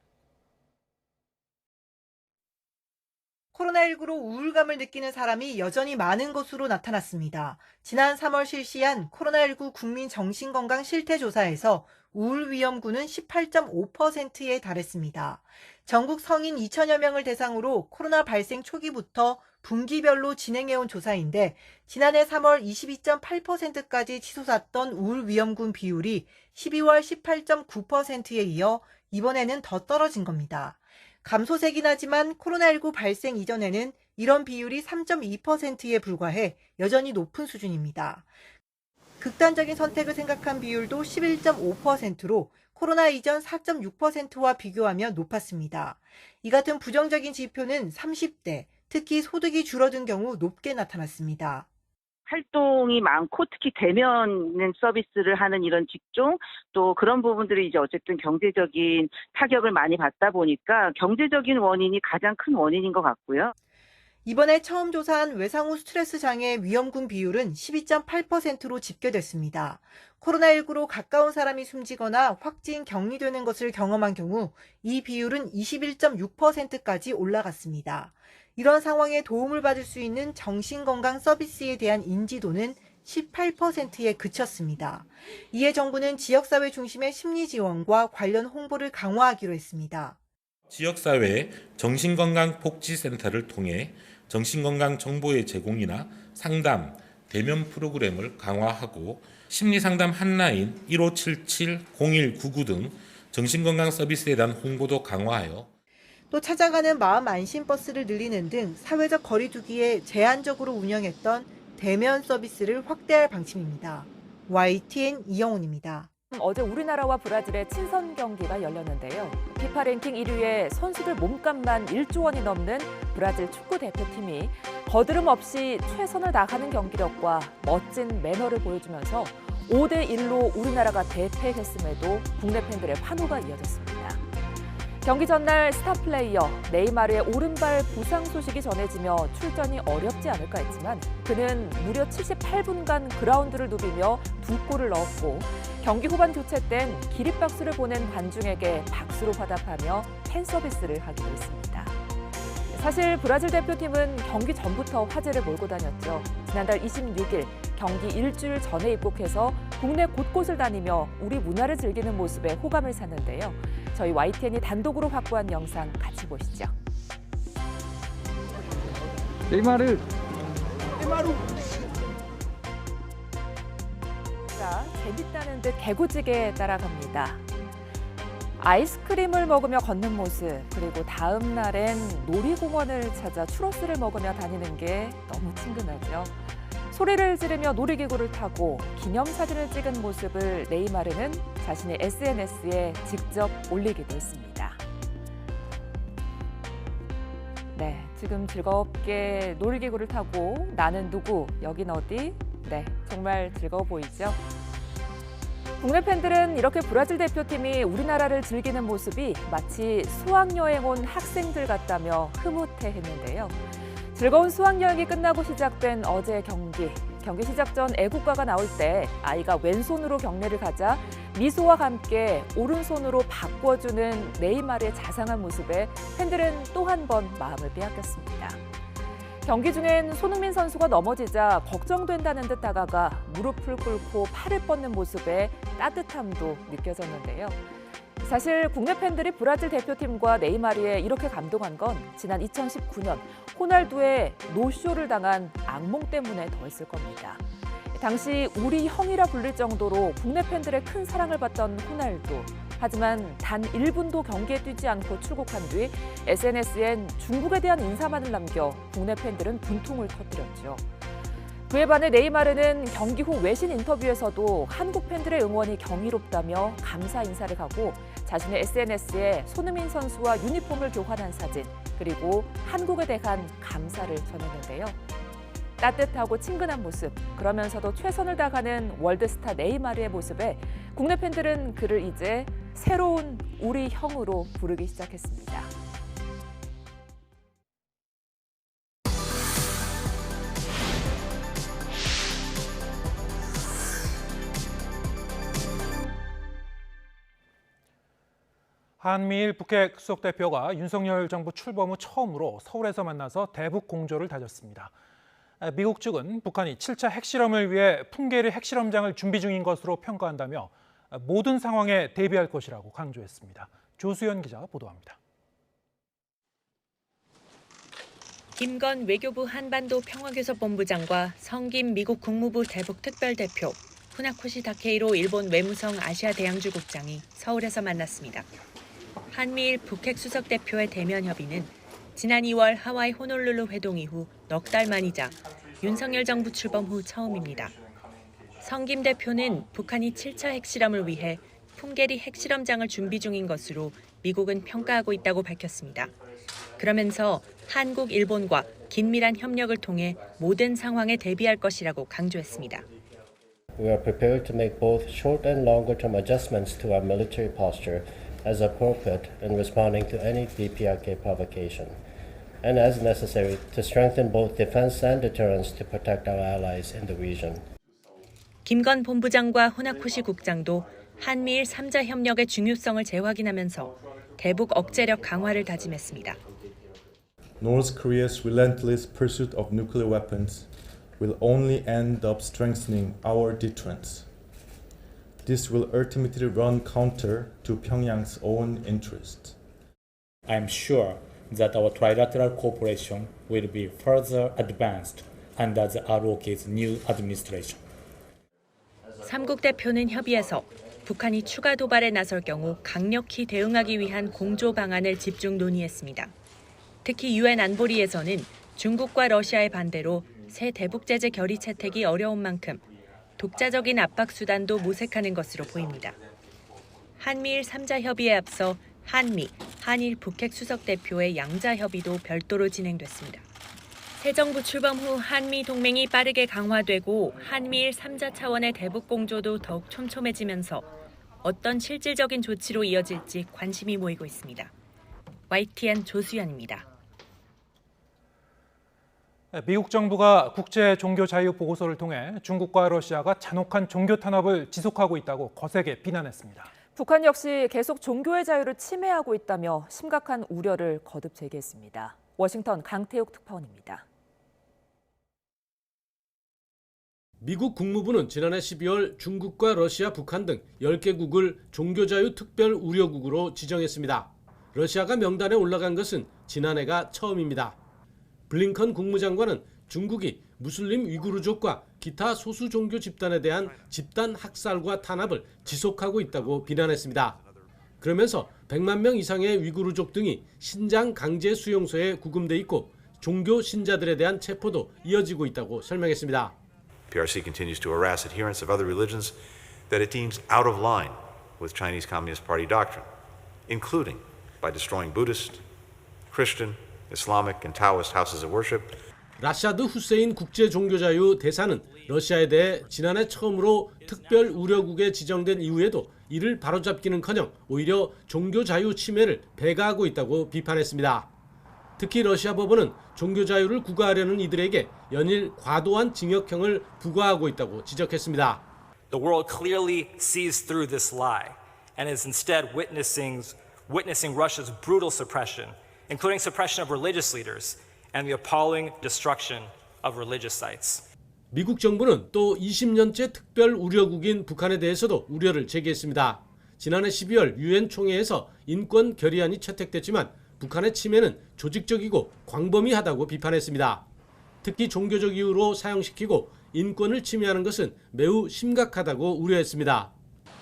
코로나19로 우울감을 느끼는 사람이 여전히 많은 것으로 나타났습니다. 지난 3월 실시한 코로나19 국민 정신건강 실태조사에서 우울 위험군은 18.5%에 달했습니다. 전국 성인 2천여 명을 대상으로 코로나 발생 초기부터 분기별로 진행해온 조사인데 지난해 3월 22.8%까지 치솟았던 우울 위험군 비율이 12월 18.9%에 이어 이번에는 더 떨어진 겁니다. 감소세긴 하지만 코로나19 발생 이전에는 이런 비율이 3.2%에 불과해 여전히 높은 수준입니다. 극단적인 선택을 생각한 비율도 11.5%로 코로나 이전 4.6%와 비교하면 높았습니다. 이 같은 부정적인 지표는 30대, 특히 소득이 줄어든 경우 높게 나타났습니다. 활동이 많고 특히 대면 서비스를 하는 이런 직종 또 그런 부분들이 이제 어쨌든 경제적인 타격을 많이 받다 보니까 경제적인 원인이 가장 큰 원인인 것 같고요. 이번에 처음 조사한 외상 후 스트레스 장애 위험군 비율은 12.8%로 집계됐습니다. 코로나19로 가까운 사람이 숨지거나 확진 격리되는 것을 경험한 경우 이 비율은 21.6%까지 올라갔습니다. 이런 상황에 도움을 받을 수 있는 정신건강 서비스에 대한 인지도는 18%에 그쳤습니다. 이에 정부는 지역사회 중심의 심리 지원과 관련 홍보를 강화하기로 했습니다. 지역사회 정신건강복지센터를 통해 정신건강 정보의 제공이나 상담, 대면 프로그램을 강화하고 심리상담 한라인 1577-0199 등 정신건강 서비스에 대한 홍보도 강화하여 또 찾아가는 마음 안심 버스를 늘리는 등 사회적 거리 두기에 제한적으로 운영했던 대면 서비스를 확대할 방침입니다. YTN 이영훈입니다. 어제 우리나라와 브라질의 친선 경기가 열렸는데요. 피파 랭킹 1위의 선수들 몸값만 1조 원이 넘는 브라질 축구 대표팀이 거드름 없이 최선을 다하는 경기력과 멋진 매너를 보여주면서 5대1로 우리나라가 대패했음에도 국내 팬들의 환호가 이어졌습니다. 경기 전날 스타 플레이어 네이마르의 오른발 부상 소식이 전해지며 출전이 어렵지 않을까 했지만 그는 무려 78분간 그라운드를 누비며 2골을 넣었고 경기 후반 교체 땐 기립박수를 보낸 관중에게 박수로 화답하며 팬 서비스를 하기도 했습니다. 사실 브라질 대표팀은 경기 전부터 화제를 몰고 다녔죠. 지난달 26일 경기 일주일 전에 입국해서 국내 곳곳을 다니며 우리 문화를 즐기는 모습에 호감을 샀는데요. 저희 YTN이 단독으로 확보한 영상 같이 보시죠. 네이마르. 재밌다는 듯 개구지게 따라갑니다. 아이스크림을 먹으며 걷는 모습, 그리고 다음 날엔 놀이공원을 찾아 추러스를 먹으며 다니는 게 너무 친근하죠. 소리를 지르며 놀이기구를 타고 기념사진을 찍은 모습을 네이마르는 자신의 SNS에 직접 올리기도 했습니다. 네, 지금 즐겁게 놀이기구를 타고 나는 누구, 여긴 어디? 네, 정말 즐거워 보이죠? 국내 팬들은 이렇게 브라질 대표팀이 우리나라를 즐기는 모습이 마치 수학여행 온 학생들 같다며 흐뭇해했는데요. 즐거운 수학여행이 끝나고 시작된 어제 경기. 경기 시작 전 애국가가 나올 때 아이가 왼손으로 경례를 가자 미소와 함께 오른손으로 바꿔주는 네이마르의 자상한 모습에 팬들은 또 한 번 마음을 빼앗겼습니다. 경기 중엔 손흥민 선수가 넘어지자 걱정된다는 듯 다가가 무릎을 꿇고 팔을 뻗는 모습에 따뜻함도 느껴졌는데요. 사실 국내 팬들이 브라질 대표팀과 네이마르에 이렇게 감동한 건 지난 2019년 호날두의 노쇼를 당한 악몽 때문에 더했을 겁니다. 당시 우리 형이라 불릴 정도로 국내 팬들의 큰 사랑을 받던 호날두. 하지만 단 1분도 경기에 뛰지 않고 출국한 뒤 SNS엔 중국에 대한 인사만을 남겨 국내 팬들은 분통을 터뜨렸죠. 그에 반해 네이마르는 경기 후 외신 인터뷰에서도 한국 팬들의 응원이 경이롭다며 감사 인사를 하고 자신의 SNS에 손흥민 선수와 유니폼을 교환한 사진, 그리고 한국에 대한 감사를 전했는데요. 따뜻하고 친근한 모습, 그러면서도 최선을 다하는 월드스타 네이마르의 모습에 국내 팬들은 그를 이제 새로운 우리 형으로 부르기 시작했습니다. 한미일 북핵 수석대표가 윤석열 정부 출범 후 처음으로 서울에서 만나서 대북 공조를 다졌습니다. 미국 측은 북한이 7차 핵실험을 위해 풍계리 핵실험장을 준비 중인 것으로 평가한다며 모든 상황에 대비할 것이라고 강조했습니다. 조수연 기자 보도합니다. 김건 외교부 한반도 평화교섭본부장과 성김 미국 국무부 대북특별대표, 후나코시 다케이로 일본 외무성 아시아대양주국장이 서울에서 만났습니다. 한미일 북핵 수석대표의 대면 협의는 지난 2월 하와이 호놀룰루 회동 이후 넉 달 만이자 윤석열 정부 출범 후 처음입니다. 성김 대표는 북한이 7차 핵실험을 위해 풍계리 핵실험장을 준비 중인 것으로 미국은 평가하고 있다고 밝혔습니다. 그러면서 한국, 일본과 긴밀한 협력을 통해 모든 상황에 대비할 것이라고 강조했습니다. We are prepared to make both short and longer-term adjustments to our military posture as appropriate in responding to any DPRK provocation, and as necessary to strengthen both defense and deterrence to protect our allies in the region. 김건 본부장과 후나코시 국장도 한미일 3자 협력의 중요성을 재확인하면서 대북 억제력 강화를 다짐했습니다. North Korea's relentless pursuit of nuclear weapons will only end up strengthening our deterrence. This will ultimately run counter to Pyongyang's own interests. I am sure that our trilateral cooperation will be further advanced under the ROK's new administration. 3국 대표는 협의에서 북한이 추가 도발에 나설 경우 강력히 대응하기 위한 공조 방안을 집중 논의했습니다. 특히 유엔 안보리에서는 중국과 러시아의 반대로 새 대북 제재 결의 채택이 어려운 만큼 독자적인 압박 수단도 모색하는 것으로 보입니다. 한미일 3자 협의에 앞서 한미, 한일 북핵 수석 대표의 양자 협의도 별도로 진행됐습니다. 새 정부 출범 후 한미 동맹이 빠르게 강화되고 한미일 3자 차원의 대북 공조도 더욱 촘촘해지면서 어떤 실질적인 조치로 이어질지 관심이 모이고 있습니다. YTN 조수연입니다. 미국 정부가 국제 종교 자유 보고서를 통해 중국과 러시아가 잔혹한 종교 탄압을 지속하고 있다고 거세게 비난했습니다. 북한 역시 계속 종교의 자유를 침해하고 있다며 심각한 우려를 거듭 제기했습니다. 워싱턴 강태욱 특파원입니다. 미국 국무부는 지난해 12월 중국과 러시아, 북한 등 10개국을 종교자유 특별 우려국으로 지정했습니다. 러시아가 명단에 올라간 것은 지난해가 처음입니다. 블링컨 국무장관은 중국이 무슬림 위구르족과 기타 소수 종교 집단에 대한 집단 학살과 탄압을 지속하고 있다고 비난했습니다. 그러면서 100만 명 이상의 위구르족 등이 신장 강제 수용소에 구금돼 있고 종교 신자들에 대한 체포도 이어지고 있다고 설명했습니다. PRC continues to harass adherents of other religions that it deems out of line with Chinese Communist Party doctrine, including by destroying Buddhist, Christian, Islamic, and Taoist houses of worship. 라샤드 후세인 국제종교자유 대사는 러시아에 대해 지난해 처음으로 특별 우려국에 지정된 이후에도 이를 바로잡기는커녕 오히려 종교자유 침해를 배가하고 있다고 비판했습니다. 특히 러시아 법원은 종교자유를 구가하려는 이들에게 연일 과도한 징역형을 부과하고 있다고 지적했습니다. The world clearly sees through this lie and is instead witnessing Russia's brutal suppression, including suppression of religious leaders and the appalling destruction of religious sites. 미국 정부는 또 20년째 특별 우려국인 북한에 대해서도 우려를 제기했습니다. 지난해 12월 유엔 총회에서 인권 결의안이 채택됐지만 북한의 침해는 조직적이고 광범위하다고 비판했습니다. 특히 종교적 이유로 사형시키고 인권을 침해하는 것은 매우 심각하다고 우려했습니다.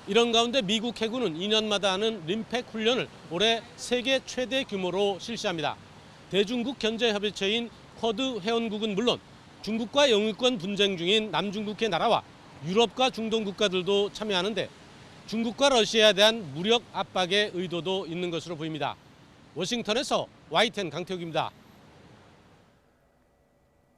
이런 가운데 미국 해군은 2년마다 하는 림팩 훈련을 올해 세계 최대 규모로 실시합니다. 대중국 견제협의체인 쿼드 회원국은 물론 중국과 영유권 분쟁 중인 남중국해 나라와 유럽과 중동 국가들도 참여하는데 중국과 러시아에 대한 무력 압박의 의도도 있는 것으로 보입니다. 워싱턴에서 YTN 강태욱입니다.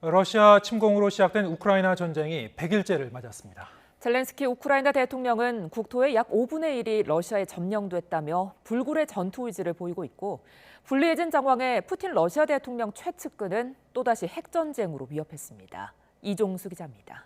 러시아 침공으로 시작된 우크라이나 전쟁이 100일째를 맞았습니다. 젤렌스키 우크라이나 대통령은 국토의 약 5분의 1이 러시아에 점령됐다며 불굴의 전투 의지를 보이고 있고 불리해진 상황에 푸틴 러시아 대통령 최측근은 또다시 핵전쟁으로 위협했습니다. 이종수 기자입니다.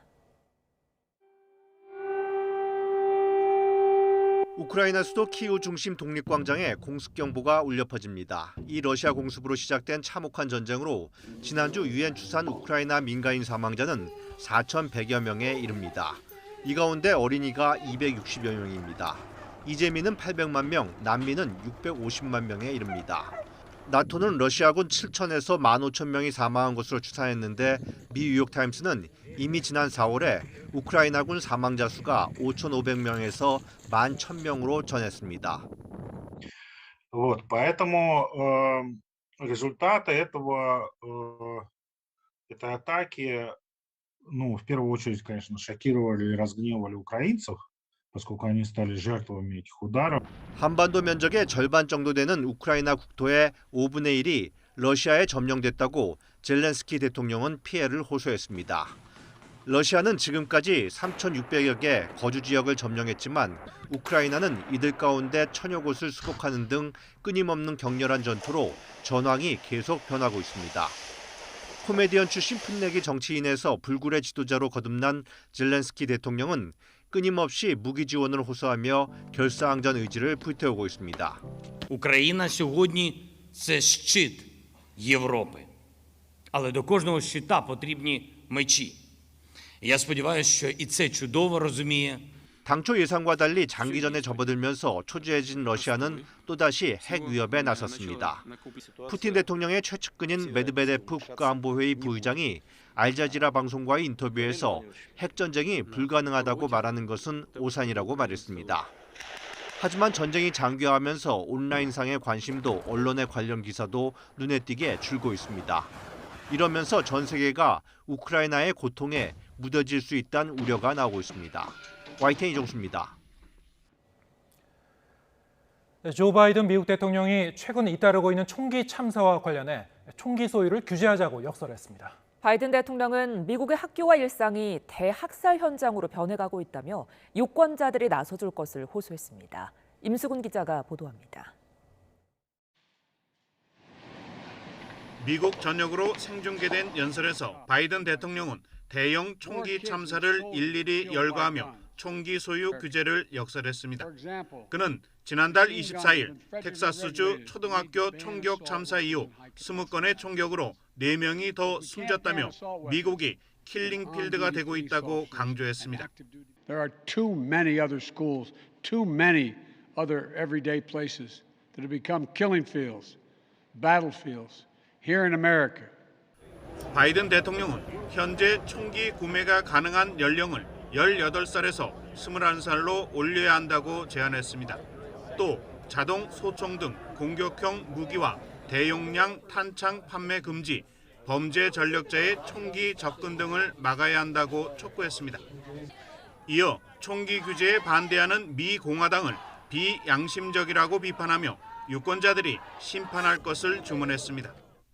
우크라이나 수도 키이우 중심 독립광장에 공습경보가 울려 퍼집니다. 이 러시아 공습으로 시작된 참혹한 전쟁으로 지난주 유엔 추산 우크라이나 민간인 사망자는 4,100여 명에 이릅니다. 이 가운데 어린이가 260여 명입니다. 이재민은 800만 명, 난민은 650만 명에 이릅니다. 나토는 러시아군 7,000에서 15,000명이 사망한 것으로 추산했는데 미 뉴욕타임스는 이미 지난 4월에 우크라이나군 사망자 수가 5,500명에서 11,000명으로 전했습니다. Поэтому результаты этой атаки, в первую очередь, конечно, шокировали и разгневали украинцев, поскольку они стали жертвами этих ударов. 한반도 면적의 절반 정도 되는 우크라이나 국토의 5분의 1이 러시아에 점령됐다고 젤렌스키 대통령은 피해를 호소했습니다. 러시아는 지금까지 3,600여 개 거주 지역을 점령했지만 우크라이나는 이들 가운데 1,000여 곳을 수복하는 등 끊임없는 격렬한 전투로 전황이 계속 변하고 있습니다. 코미디언 출신 풋내기 정치인에서 불굴의 지도자로 거듭난 젤렌스키 대통령은 끊임없이 무기 지원을 호소하며 결사항전 의지를 불태우고 있습니다. Україна сьогодні – це щит Європи. Але до кожного щита потрібні мечі. Я сподіваюся, що і це чудово розуміє. 당초 예상과 달리 장기전에 접어들면서 초조해진 러시아는 또다시 핵 위협에 나섰습니다. 푸틴 대통령의 최측근인 메드베데프 국가안보회의 부의장이 알자지라 방송과의 인터뷰에서 핵전쟁이 불가능하다고 말하는 것은 오산이라고 말했습니다. 하지만 전쟁이 장기화하면서 온라인상의 관심도 언론의 관련 기사도 눈에 띄게 줄고 있습니다. 이러면서 전 세계가 우크라이나의 고통에 무뎌질 수 있다는 우려가 나오고 있습니다. YTN 이종수입니다. 조 바이든 미국 대통령이 최근 잇따르고 있는 총기 참사와 관련해 총기 소유를 규제하자고 역설했습니다. 바이든 대통령은 미국의 학교와 일상이 대학살 현장으로 변해가고 있다며 유권자들이 나서줄 것을 호소했습니다. 임수근 기자가 보도합니다. 미국 전역으로 생중계된 연설에서 바이든 대통령은 대형 총기 참사를 일일이 열거하며 총기 소유 규제를 역설했습니다. 그는 지난달 24일 텍사스주 초등학교 총격 참사 이후 20건의 총격으로 4명이 더 숨졌다며 미국이 킬링필드가 되고 있다고 강조했습니다. There are too many other schools, too many other everyday places that have become killing fields, battlefields here in America. 바이든 대통령은 현재 총기 구매가 가능한 연령을 18살에서 21살로 올려야 한다고 제안했습니다. 또 자동 소총 등 공격형 무기와 대용량 탄창 판매 금지, 범죄 전력자의 총기 접근 등을 막아야 한다고 촉구했습니다. 이어 총기 규제에 반대하는 미 공화당을 비양심적이라고 비판하며 유권자들이 심판할 것을 주문했습니다.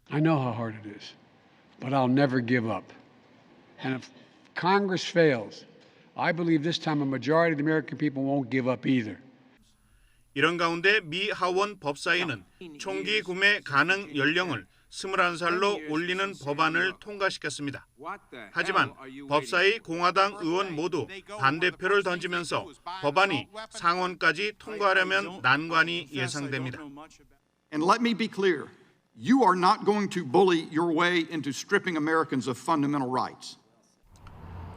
I know how hard it is. but I'll never give up. And if Congress fails, I believe this time a majority of the American people won't give up either. 이런 가운데 미 하원 법사위는 총기 구매 가능 연령을 21살로 올리는 법안을 통과시켰습니다. 하지만 법사위 공화당 의원 모두 반대표를 던지면서 법안이 상원까지 통과하려면 난관이 예상됩니다. And let me be clear, you are not going to bully your way into stripping Americans of fundamental rights.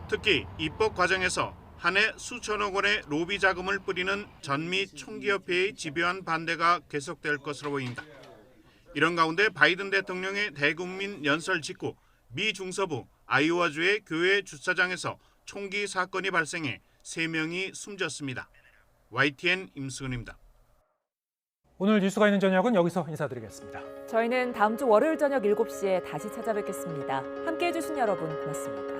특히 입법 과정에서 한 해 수천억 원의 로비 자금을 뿌리는 전미 총기협회의 집요한 반대가 계속될 것으로 보입니다. 이런 가운데 바이든 대통령의 대국민 연설 직후 미 중서부 아이오와주의 교회 주차장에서 총기 사건이 발생해 3명이 숨졌습니다. YTN 임수근입니다. 오늘 뉴스가 있는 저녁은 여기서 인사드리겠습니다. 저희는 다음 주 월요일 저녁 7시에 다시 찾아뵙겠습니다. 함께해 주신 여러분 고맙습니다.